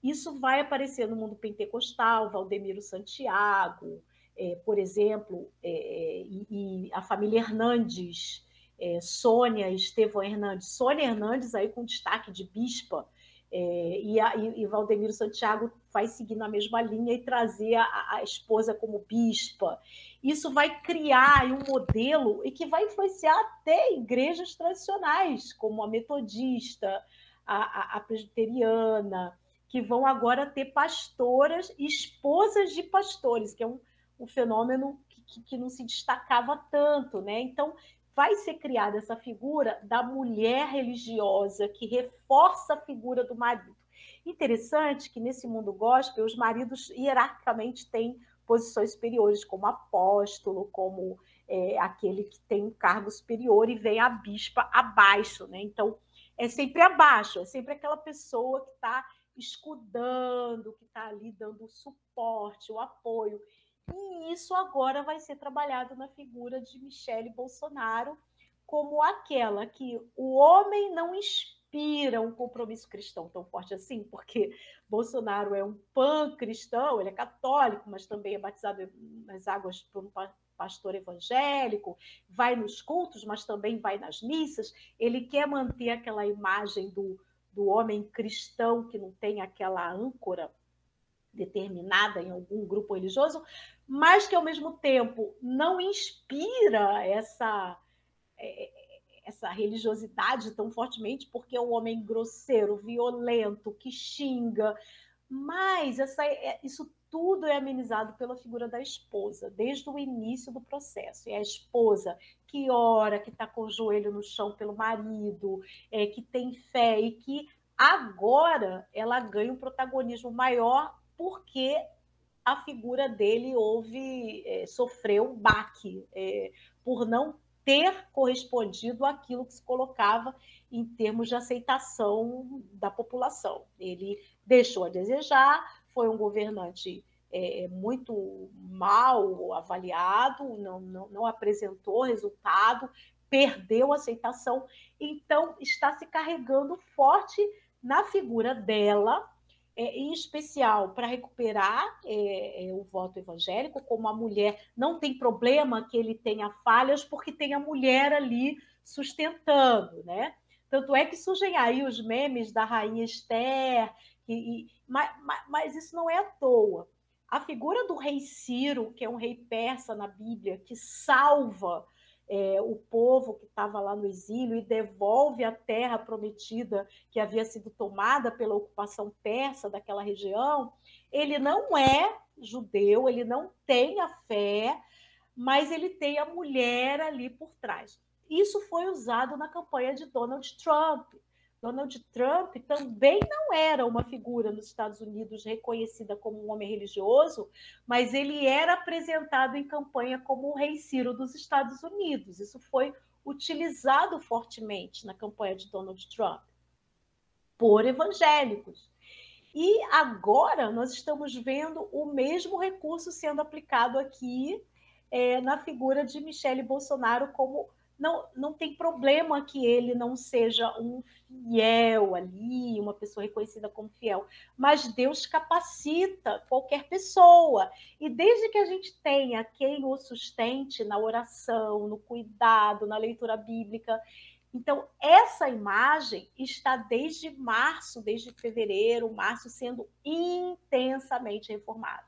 Isso vai aparecer no mundo pentecostal, Valdemiro Santiago, por exemplo, e a família Hernandes, Sônia Estevão Hernandes. Sônia Hernandes aí com destaque de bispa, e Valdemiro Santiago vai seguir na mesma linha e trazer a esposa como bispa. Isso vai criar um modelo e que vai influenciar até igrejas tradicionais, como a metodista, a presbiteriana, que vão agora ter pastoras, esposas de pastores, que é um fenômeno que não se destacava tanto, né? Então, vai ser criada essa figura da mulher religiosa que reforça a figura do marido. Interessante que nesse mundo gospel os maridos hierarquicamente têm posições superiores, como apóstolo, como aquele que tem um cargo superior, e vem a bispa abaixo, né? Então, é sempre abaixo, é sempre aquela pessoa que está escudando, que está ali dando o suporte, o apoio. E isso agora vai ser trabalhado na figura de Michele Bolsonaro como aquela que o homem não inspira um compromisso cristão tão forte assim, porque Bolsonaro é um pan-cristão, ele é católico, mas também é batizado nas águas por um pastor evangélico, vai nos cultos, mas também vai nas missas. Ele quer manter aquela imagem do homem cristão que não tem aquela âncora determinada em algum grupo religioso, mas que, ao mesmo tempo, não inspira essa religiosidade tão fortemente, porque é um homem grosseiro, violento, que xinga. Mas isso tudo é amenizado pela figura da esposa, desde o início do processo. É a esposa que ora, que está com o joelho no chão pelo marido, que tem fé e que agora ela ganha um protagonismo maior porque a figura dele sofreu um baque por não ter correspondido àquilo que se colocava em termos de aceitação da população. Ele deixou a desejar, foi um governante muito mal avaliado, não apresentou resultado, perdeu a aceitação, então está se carregando forte na figura dela, em especial para recuperar o voto evangélico, como a mulher, não tem problema que ele tenha falhas, porque tem a mulher ali sustentando, né? Tanto é que surgem aí os memes da rainha Esther, mas isso não é à toa. A figura do rei Ciro, que é um rei persa na Bíblia, que salva o povo que estava lá no exílio e devolve a terra prometida que havia sido tomada pela ocupação persa daquela região, ele não é judeu, ele não tem a fé, mas ele tem a mulher ali por trás. Isso foi usado na campanha de Donald Trump. Donald Trump também não era uma figura nos Estados Unidos reconhecida como um homem religioso, mas ele era apresentado em campanha como o rei Ciro dos Estados Unidos. Isso foi utilizado fortemente na campanha de Donald Trump por evangélicos. E agora nós estamos vendo o mesmo recurso sendo aplicado aqui na figura de Michele Bolsonaro, como não tem problema que ele não seja um fiel ali, uma pessoa reconhecida como fiel, mas Deus capacita qualquer pessoa. E desde que a gente tenha quem o sustente na oração, no cuidado, na leitura bíblica. Então, essa imagem está desde março, desde fevereiro, março, sendo intensamente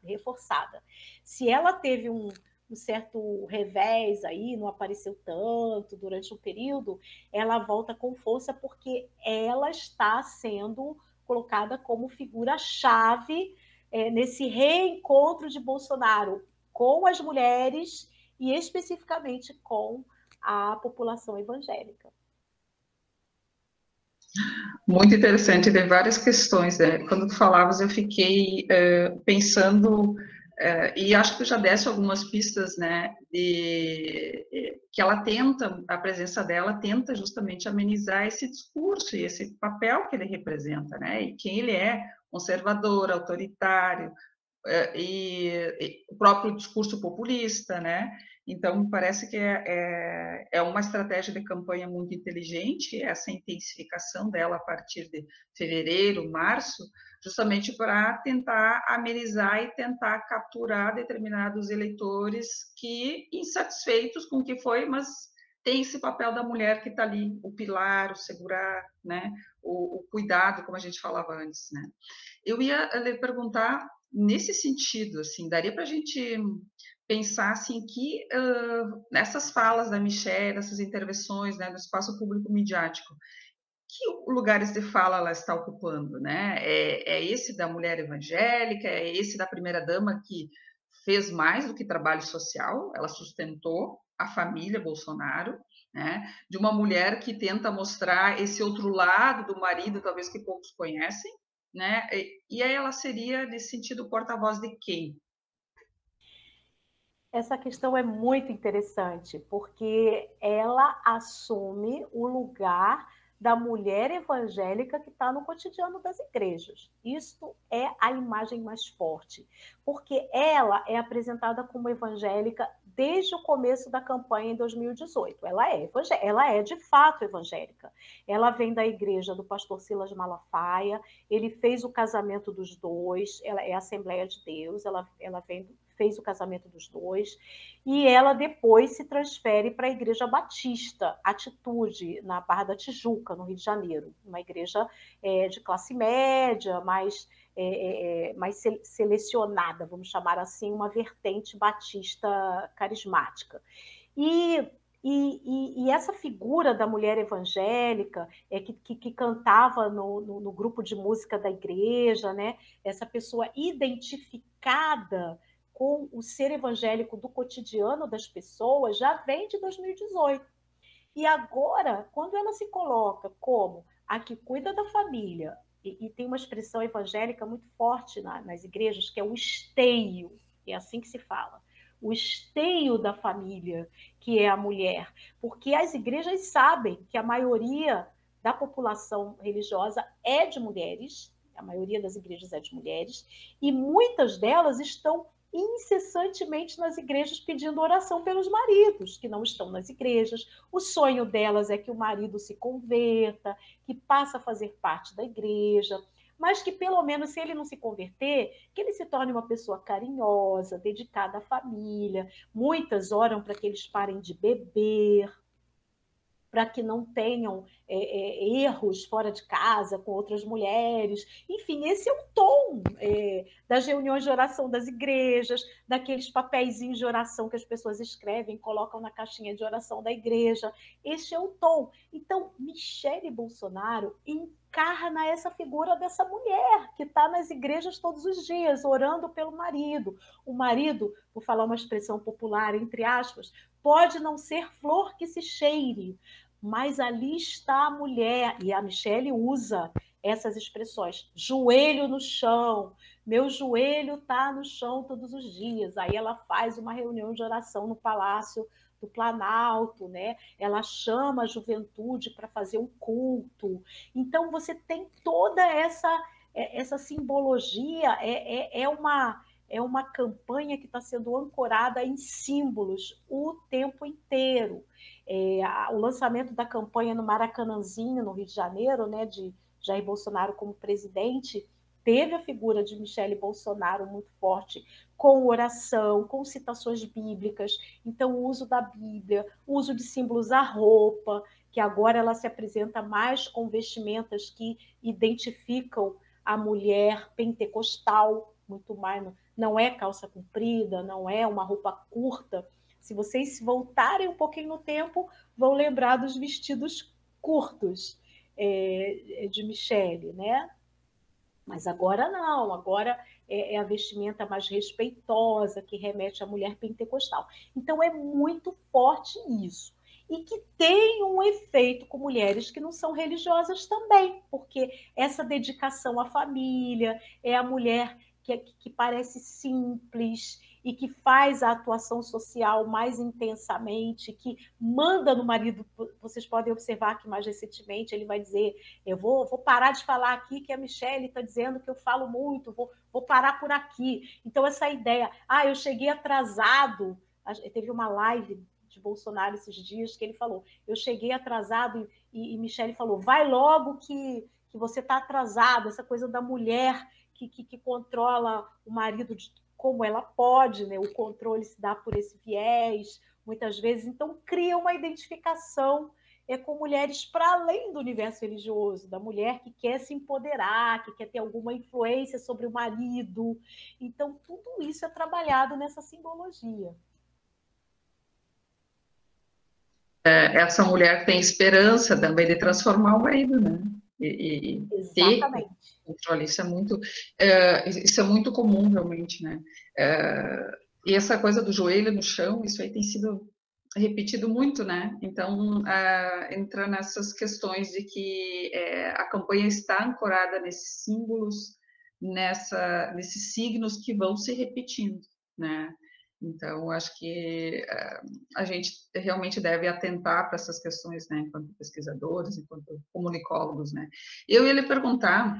reforçada. Se ela teve um certo revés aí, não apareceu tanto durante um período, ela volta com força porque ela está sendo colocada como figura-chave nesse reencontro de Bolsonaro com as mulheres e especificamente com a população evangélica. Muito interessante, tem várias questões, né? Quando tu falavas, eu fiquei pensando, e acho que tu já desse algumas pistas, né, que ela tenta, a presença dela tenta justamente amenizar esse discurso e esse papel que ele representa, né, e quem ele é, conservador, autoritário, e o próprio discurso populista, né? Então, me parece que é uma estratégia de campanha muito inteligente, essa intensificação dela a partir de fevereiro, março, justamente para tentar amenizar e tentar capturar determinados eleitores que insatisfeitos com o que foi, mas tem esse papel da mulher que está ali, o pilar, o segurar, né? O cuidado, como a gente falava antes, né? Eu ia lhe perguntar nesse sentido, assim, daria para a gente pensar assim que nessas falas da Michelle, essas intervenções, né, no espaço público midiático, que lugares de fala ela está ocupando, né? É esse da mulher evangélica, é esse da primeira dama que fez mais do que trabalho social, ela sustentou a família Bolsonaro, né? De uma mulher que tenta mostrar esse outro lado do marido, talvez que poucos conhecem, né? E aí ela seria, nesse sentido, porta-voz de quem? Essa questão é muito interessante, porque ela assume o lugar da mulher evangélica que está no cotidiano das igrejas. Isto é a imagem mais forte, porque ela é apresentada como evangélica desde o começo da campanha em 2018. Ela é de fato evangélica. Ela vem da igreja do pastor Silas Malafaia, ele fez o casamento dos dois, ela é Assembleia de Deus, ela fez o casamento dos dois, e ela depois se transfere para a Igreja Batista, Atitude, na Barra da Tijuca, no Rio de Janeiro, uma igreja de classe média, mais selecionada, vamos chamar assim, uma vertente batista carismática. E essa figura da mulher evangélica que cantava no grupo de música da igreja, né? Essa pessoa identificada com o ser evangélico do cotidiano das pessoas já vem de 2018. E agora, quando ela se coloca como a que cuida da família, e tem uma expressão evangélica muito forte nas igrejas, que é o esteio, é assim que se fala, o esteio da família, que é a mulher, porque as igrejas sabem que a maioria da população religiosa é de mulheres, a maioria das igrejas é de mulheres, e muitas delas estão incessantemente nas igrejas pedindo oração pelos maridos que não estão nas igrejas. O sonho delas é que o marido se converta, que passe a fazer parte da igreja, mas que pelo menos, se ele não se converter, que ele se torne uma pessoa carinhosa, dedicada à família. Muitas oram para que eles parem de beber, para que não tenham erros fora de casa com outras mulheres. Enfim, esse é o tom das reuniões de oração das igrejas, daqueles papeizinhos de oração que as pessoas escrevem, colocam na caixinha de oração da igreja. Este é o tom. Então, Michelle Bolsonaro encarna essa figura dessa mulher que está nas igrejas todos os dias, orando pelo marido. O marido, por falar uma expressão popular, entre aspas, pode não ser flor que se cheire, mas ali está a mulher, e a Michelle usa essas expressões, joelho no chão, meu joelho está no chão todos os dias. Aí ela faz uma reunião de oração no Palácio do Planalto, né? Ela chama a juventude para fazer um culto. Então você tem toda essa simbologia, é uma campanha que está sendo ancorada em símbolos o tempo inteiro. O lançamento da campanha no Maracanãzinho, no Rio de Janeiro, né, de Jair Bolsonaro como presidente, teve a figura de Michelle Bolsonaro muito forte, com oração, com citações bíblicas. Então, o uso da Bíblia, o uso de símbolos à roupa, que agora ela se apresenta mais com vestimentas que identificam a mulher pentecostal, muito mais, não é calça comprida, não é uma roupa curta. Se vocês voltarem um pouquinho no tempo, vão lembrar dos vestidos curtos de Michelle, né? Mas agora não, agora é a vestimenta mais respeitosa, que remete à mulher pentecostal. Então é muito forte isso. e que tem um efeito com mulheres que não são religiosas também, porque essa dedicação à família, é a mulher que parece simples e que faz a atuação social mais intensamente, que manda no marido. Vocês podem observar que mais recentemente ele vai dizer: eu vou parar de falar aqui que a Michelle está dizendo que eu falo muito, vou parar por aqui. Então, essa ideia, eu cheguei atrasado. Teve uma live de Bolsonaro esses dias que ele falou: eu cheguei atrasado, e Michelle falou: vai logo que você está atrasado. Essa coisa da mulher que controla o marido de como ela pode, né? O controle se dá por esse viés, muitas vezes. Então, cria uma identificação com mulheres para além do universo religioso, da mulher que quer se empoderar, que quer ter alguma influência sobre o marido. Então, tudo isso é trabalhado nessa simbologia. Essa mulher tem esperança também de transformar o marido, né? E ter controle, isso é muito comum, realmente, né? E essa coisa do joelho no chão, isso aí tem sido repetido muito, né? Então, entra nessas questões de que a campanha está ancorada nesses símbolos, nesses signos que vão se repetindo, né? Então, acho que a gente realmente deve atentar para essas questões, né, enquanto pesquisadores, enquanto comunicólogos, né. Eu ia lhe perguntar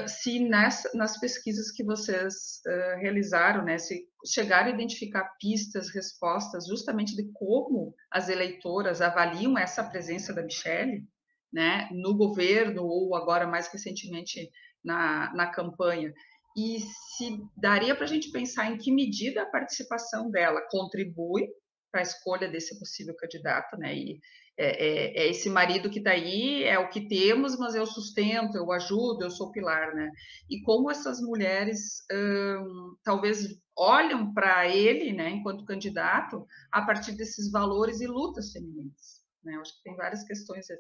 se nas pesquisas que vocês realizaram, né, se chegaram a identificar pistas, respostas, justamente de como as eleitoras avaliam essa presença da Michelle, né, no governo ou agora mais recentemente na campanha. E se daria para a gente pensar em que medida a participação dela contribui para a escolha desse possível candidato, né? E esse marido que está aí, é o que temos, mas eu sustento, eu ajudo, eu sou pilar, né? E como essas mulheres talvez olham para ele, né, enquanto candidato, a partir desses valores e lutas femininas, né? Eu acho que tem várias questões aí.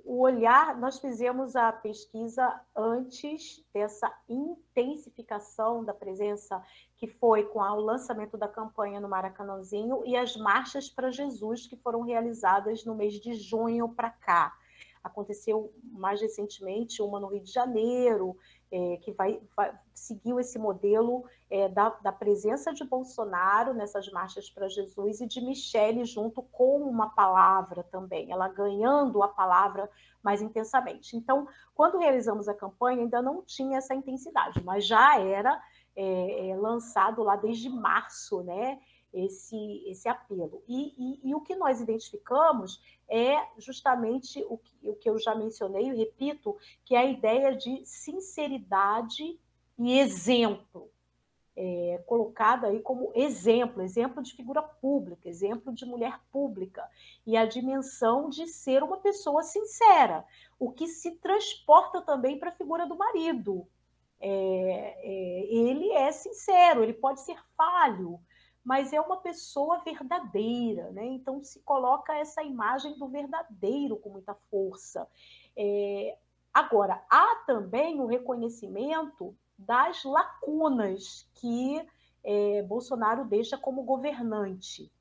O olhar, nós fizemos a pesquisa antes dessa intensificação da presença, que foi com o lançamento da campanha no Maracanãzinho e as marchas para Jesus, que foram realizadas no mês de junho para cá. Aconteceu mais recentemente uma no Rio de Janeiro, que seguiu esse modelo da presença de Bolsonaro nessas marchas para Jesus e de Michelle junto com uma palavra também, ela ganhando a palavra mais intensamente. Então, quando realizamos a campanha, ainda não tinha essa intensidade, mas já era lançado lá desde março, né, esse apelo. E o que nós identificamos é justamente o que eu já mencionei, e repito, que é a ideia de sinceridade e exemplo, colocada aí como exemplo de figura pública, exemplo de mulher pública, e a dimensão de ser uma pessoa sincera, o que se transporta também para a figura do marido. Ele é sincero, ele pode ser falho, mas é uma pessoa verdadeira, né? Então se coloca essa imagem do verdadeiro com muita força. Agora, há também o reconhecimento das lacunas que Bolsonaro deixa como governante.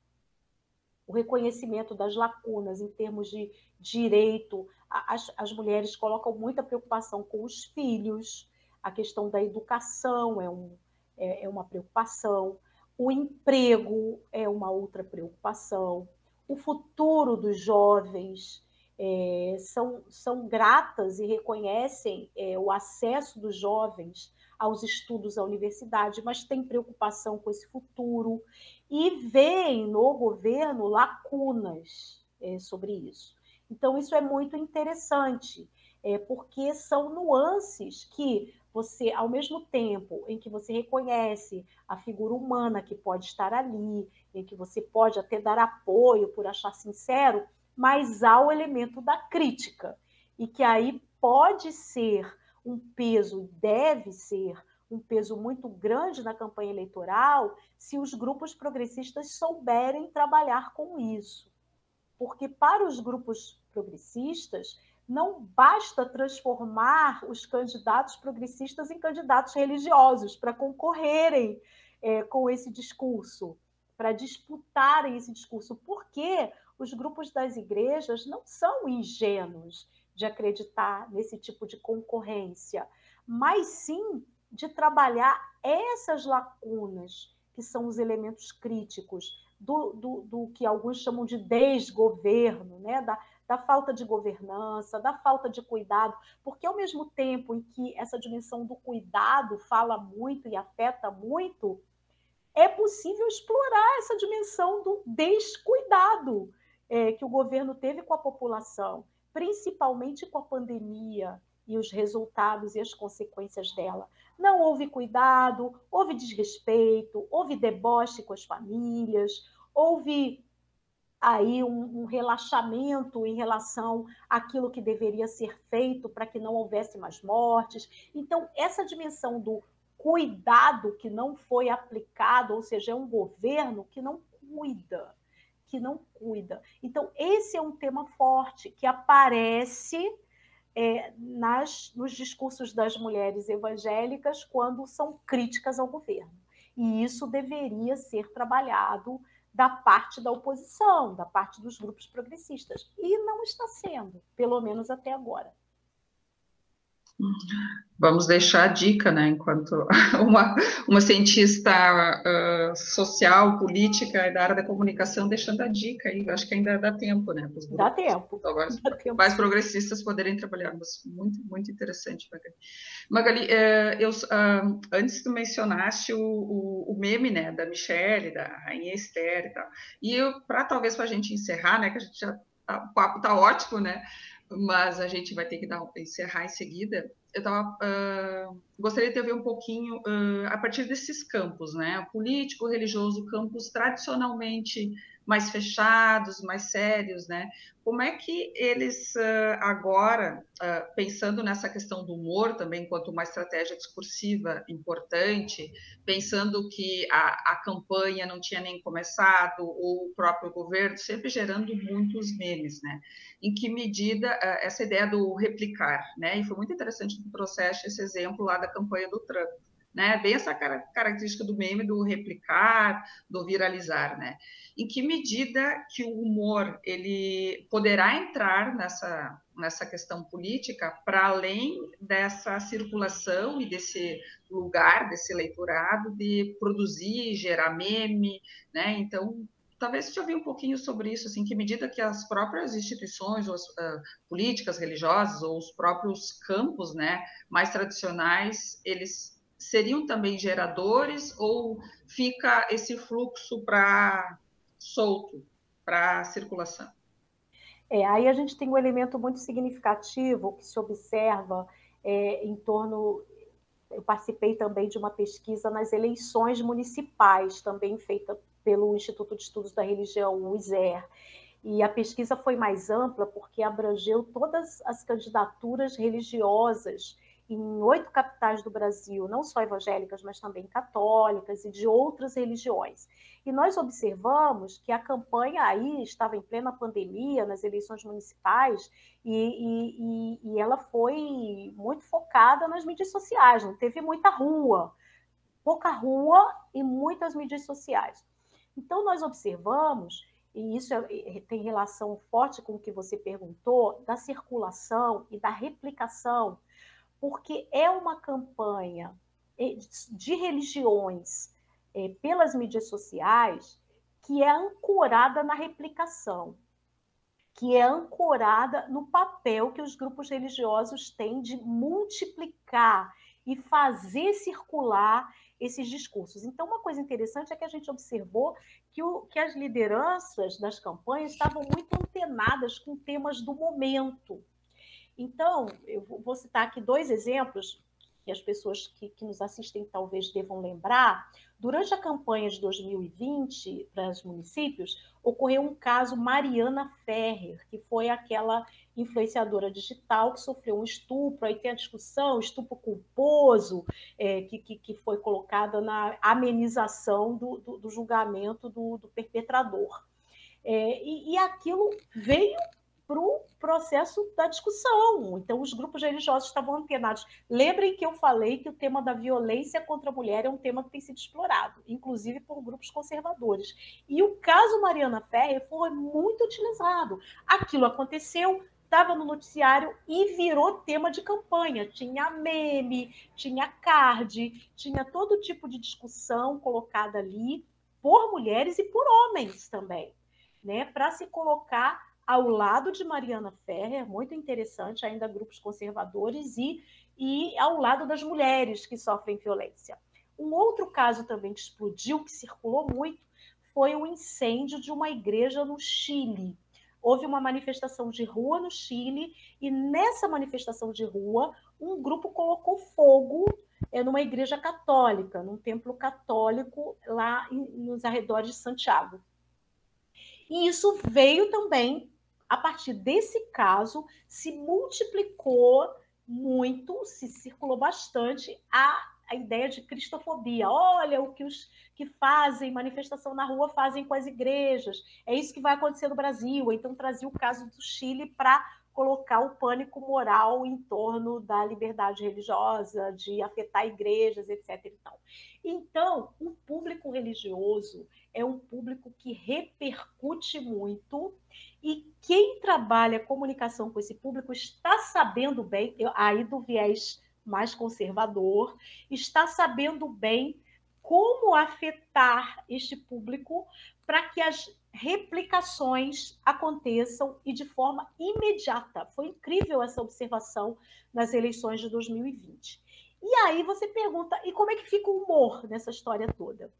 O reconhecimento das lacunas em termos de direito. As mulheres colocam muita preocupação com os filhos, a questão da educação é uma preocupação, o emprego é uma outra preocupação, o futuro dos jovens são gratas e reconhecem o acesso dos jovens aos estudos à universidade, mas tem preocupação com esse futuro e veem no governo lacunas sobre isso. Então, isso é muito interessante, porque são nuances que você, ao mesmo tempo em que você reconhece a figura humana que pode estar ali, em que você pode até dar apoio por achar sincero, mas há o elemento da crítica, e que aí pode ser um peso, deve ser um peso muito grande na campanha eleitoral, se os grupos progressistas souberem trabalhar com isso. Porque para os grupos progressistas, não basta transformar os candidatos progressistas em candidatos religiosos para concorrerem com esse discurso. para disputarem esse discurso, porque os grupos das igrejas não são ingênuos de acreditar nesse tipo de concorrência, mas sim de trabalhar essas lacunas, que são os elementos críticos do que alguns chamam de desgoverno, né? Da falta de governança, da falta de cuidado, porque ao mesmo tempo em que essa dimensão do cuidado fala muito e afeta muito, é possível explorar essa dimensão do descuidado que o governo teve com a população, principalmente com a pandemia e os resultados e as consequências dela. Não houve cuidado, houve desrespeito, houve deboche com as famílias, houve aí um relaxamento em relação àquilo que deveria ser feito para que não houvesse mais mortes. Então, essa dimensão do cuidado que não foi aplicado, ou seja, é um governo que não cuida, que não cuida. Então, esse é um tema forte que aparece nos discursos das mulheres evangélicas quando são críticas ao governo. E isso deveria ser trabalhado da parte da oposição, da parte dos grupos progressistas. E não está sendo, pelo menos até agora. Vamos deixar a dica, né, enquanto uma cientista social, política da área da comunicação, deixando a dica aí, acho que ainda dá tempo, né, para os grupos mais progressistas poderem trabalhar, mas muito, muito interessante, Magali. Antes tu mencionaste o meme, né, da Michelle, da Rainha Esther e tal, e talvez para a gente encerrar, né, que a gente já, o papo tá ótimo, né, mas a gente vai ter que encerrar em seguida. Eu gostaria de ver um pouquinho a partir desses campos, né? Político, religioso, campos tradicionalmente mais fechados, mais sérios, né? Como é que eles agora, pensando nessa questão do humor também, enquanto uma estratégia discursiva importante, pensando que a campanha não tinha nem começado, ou o próprio governo, sempre gerando muitos memes, né? Em que medida essa ideia do replicar, né? E foi muito interessante que trouxeste esse exemplo lá da campanha do Trump, né? Bem essa característica do meme, do replicar, do viralizar, né? Em que medida que o humor ele poderá entrar nessa questão política para além dessa circulação e desse lugar, desse eleitorado de produzir, gerar meme, né? Então, talvez te ouvir um pouquinho sobre isso, assim, que medida que as próprias instituições, ou as políticas religiosas, ou os próprios campos, né, mais tradicionais, eles seriam também geradores, ou fica esse fluxo solto para circulação? Aí a gente tem um elemento muito significativo que se observa em torno. Eu participei também de uma pesquisa nas eleições municipais, também feita pelo Instituto de Estudos da Religião, o ISER. E a pesquisa foi mais ampla porque abrangeu todas as candidaturas religiosas em 8 capitais do Brasil, não só evangélicas, mas também católicas e de outras religiões. E nós observamos que a campanha aí estava em plena pandemia, nas eleições municipais, e ela foi muito focada nas mídias sociais, não teve muita rua, pouca rua e muitas mídias sociais. Então, nós observamos, e isso tem relação forte com o que você perguntou, da circulação e da replicação, porque é uma campanha de religiões pelas mídias sociais que é ancorada na replicação, que é ancorada no papel que os grupos religiosos têm de multiplicar e fazer circular esses discursos. Então, uma coisa interessante é que a gente observou que as lideranças das campanhas estavam muito antenadas com temas do momento. Então, eu vou citar aqui 2 exemplos que as pessoas que nos assistem talvez devam lembrar. Durante a campanha de 2020 para os municípios, ocorreu um caso Mariana Ferrer, que foi aquela influenciadora digital que sofreu um estupro, aí tem a discussão, estupro culposo, que foi colocada na amenização do julgamento do perpetrador. E aquilo veio para o processo da discussão. Então, os grupos religiosos estavam antenados. Lembrem que eu falei que o tema da violência contra a mulher é um tema que tem sido explorado, inclusive por grupos conservadores. E o caso Mariana Ferrer foi muito utilizado. Aquilo aconteceu, estava no noticiário e virou tema de campanha. Tinha meme, tinha card, tinha todo tipo de discussão colocada ali por mulheres e por homens também, né? Para se colocar ao lado de Mariana Ferrer, muito interessante, ainda grupos conservadores, e ao lado das mulheres que sofrem violência. Um outro caso também que explodiu, que circulou muito, foi o incêndio de uma igreja no Chile. Houve uma manifestação de rua no Chile, e nessa manifestação de rua, um grupo colocou fogo numa igreja católica, num templo católico lá nos arredores de Santiago. E isso veio também, a partir desse caso, se multiplicou muito, se circulou bastante a ideia de cristofobia. Olha o que os que fazem manifestação na rua fazem com as igrejas. É isso que vai acontecer no Brasil. Então, trazia o caso do Chile para colocar o pânico moral em torno da liberdade religiosa, de afetar igrejas, etc. Então, o público religioso é um público que repercute muito, e quem trabalha comunicação com esse público está sabendo bem, aí do viés mais conservador, está sabendo bem como afetar este público para que as replicações aconteçam e de forma imediata. Foi incrível essa observação nas eleições de 2020. E aí você pergunta, e como é que fica o humor nessa história toda?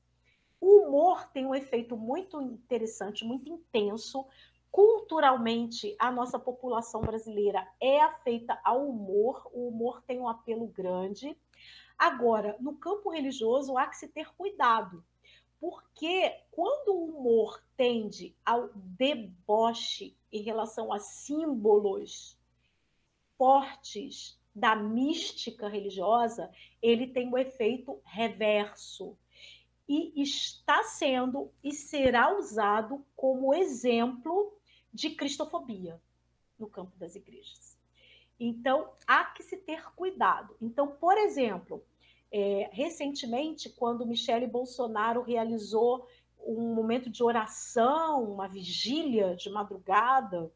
O humor tem um efeito muito interessante, muito intenso. Culturalmente, a nossa população brasileira é afeita ao humor, o humor tem um apelo grande. Agora, no campo religioso, há que se ter cuidado, porque quando o humor tende ao deboche em relação a símbolos fortes da mística religiosa, ele tem um efeito reverso. E está sendo e será usado como exemplo de cristofobia no campo das igrejas. Então, há que se ter cuidado. Então, por exemplo, recentemente, quando Michele Bolsonaro realizou um momento de oração, uma vigília de madrugada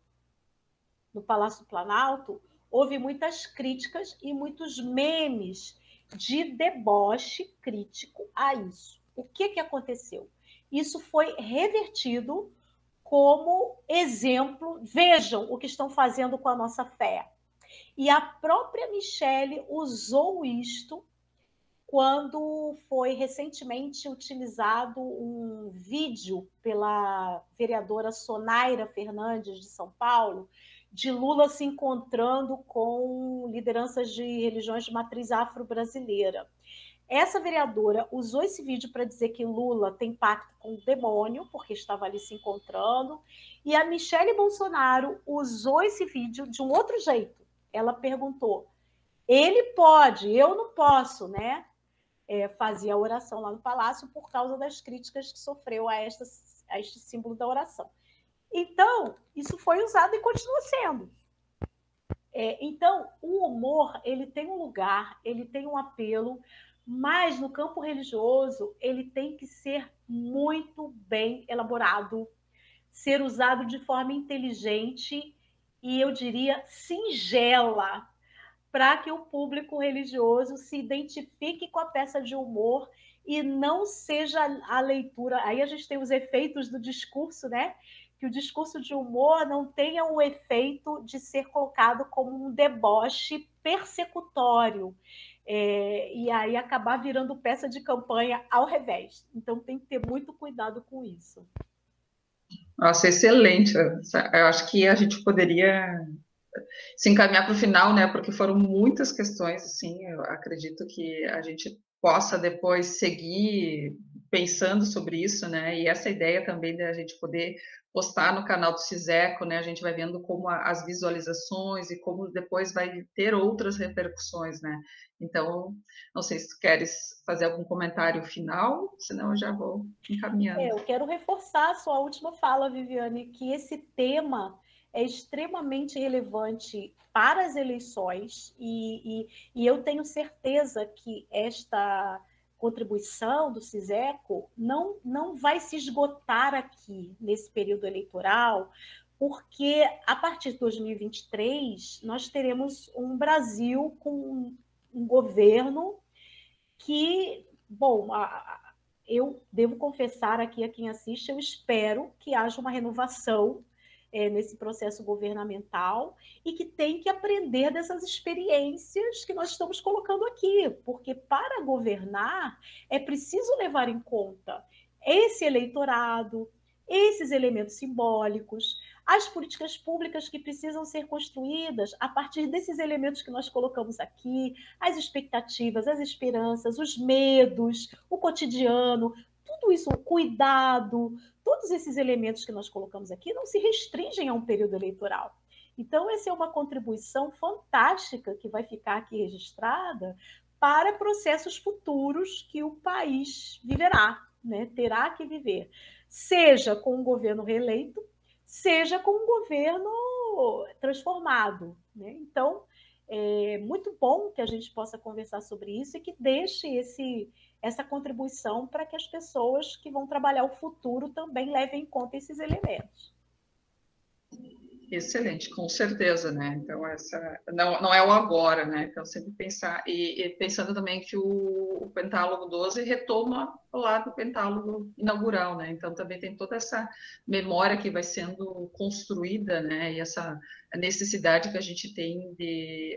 no Palácio do Planalto, houve muitas críticas e muitos memes de deboche crítico a isso. O que aconteceu? Isso foi revertido como exemplo. Vejam o que estão fazendo com a nossa fé. E a própria Michele usou isto quando foi recentemente utilizado um vídeo pela vereadora Sonaira Fernandes, de São Paulo, de Lula se encontrando com lideranças de religiões de matriz afro-brasileira. Essa vereadora usou esse vídeo para dizer que Lula tem pacto com o demônio, porque estava ali se encontrando, e a Michele Bolsonaro usou esse vídeo de um outro jeito. Ela perguntou, ele pode, eu não posso, né? Fazia a oração lá no Palácio por causa das críticas que sofreu a este símbolo da oração. Então, isso foi usado e continua sendo. Então, o humor, ele tem um lugar, ele tem um apelo, mas no campo religioso, ele tem que ser muito bem elaborado, ser usado de forma inteligente e, eu diria, singela, para que o público religioso se identifique com a peça de humor e não seja a leitura. Aí a gente tem os efeitos do discurso, né? Que o discurso de humor não tenha o efeito de ser colocado como um deboche persecutório. E aí acabar virando peça de campanha ao revés. Então tem que ter muito cuidado com isso. Nossa, excelente. Eu acho que a gente poderia se encaminhar para o final, né? Porque foram muitas questões, assim. Eu acredito que a gente possa depois seguir pensando sobre isso, né? E essa ideia também da gente poder postar no canal do Ciseco, né? A gente vai vendo como as visualizações e como depois vai ter outras repercussões, né? Então, não sei se tu queres fazer algum comentário final, senão eu já vou encaminhando. Eu quero reforçar a sua última fala, Viviane, que esse tema é extremamente relevante para as eleições e eu tenho certeza que esta contribuição do Ciseco não vai se esgotar aqui nesse período eleitoral, porque a partir de 2023 nós teremos um Brasil com um governo que, bom, eu devo confessar aqui a quem assiste, eu espero que haja uma renovação nesse processo governamental e que tem que aprender dessas experiências que nós estamos colocando aqui, porque para governar é preciso levar em conta esse eleitorado, esses elementos simbólicos, as políticas públicas que precisam ser construídas a partir desses elementos que nós colocamos aqui, as expectativas, as esperanças, os medos, o cotidiano, tudo isso, o cuidado, todos esses elementos que nós colocamos aqui não se restringem a um período eleitoral. Então, essa é uma contribuição fantástica que vai ficar aqui registrada para processos futuros que o país viverá, né? Terá que viver, seja com um governo reeleito, seja com um governo transformado, né? Então, é muito bom que a gente possa conversar sobre isso e que deixe essa contribuição para que as pessoas que vão trabalhar o futuro também levem em conta esses elementos. Excelente, com certeza, né? Então, essa não é o agora, né? Então, sempre pensar, e pensando também que o Pentálogo 12 retoma lá do Pentálogo inaugural, né? Então, também tem toda essa memória que vai sendo construída, né? E essa necessidade que a gente tem de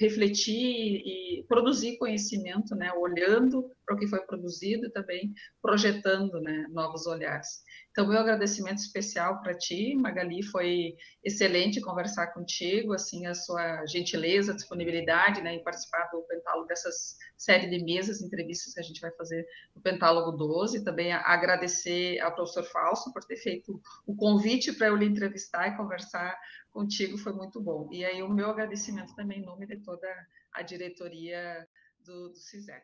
refletir e produzir conhecimento, né? Olhando para o que foi produzido e também projetando, né? Novos olhares. Então, meu agradecimento especial para ti, Magali, foi excelente conversar contigo, assim, a sua gentileza, disponibilidade, né, em participar do Pentálogo, dessas série de mesas, entrevistas que a gente vai fazer no Pentálogo 12, também agradecer ao professor Fausto por ter feito o convite para eu lhe entrevistar e conversar contigo, foi muito bom. E aí o meu agradecimento também em nome de toda a diretoria do CISEC.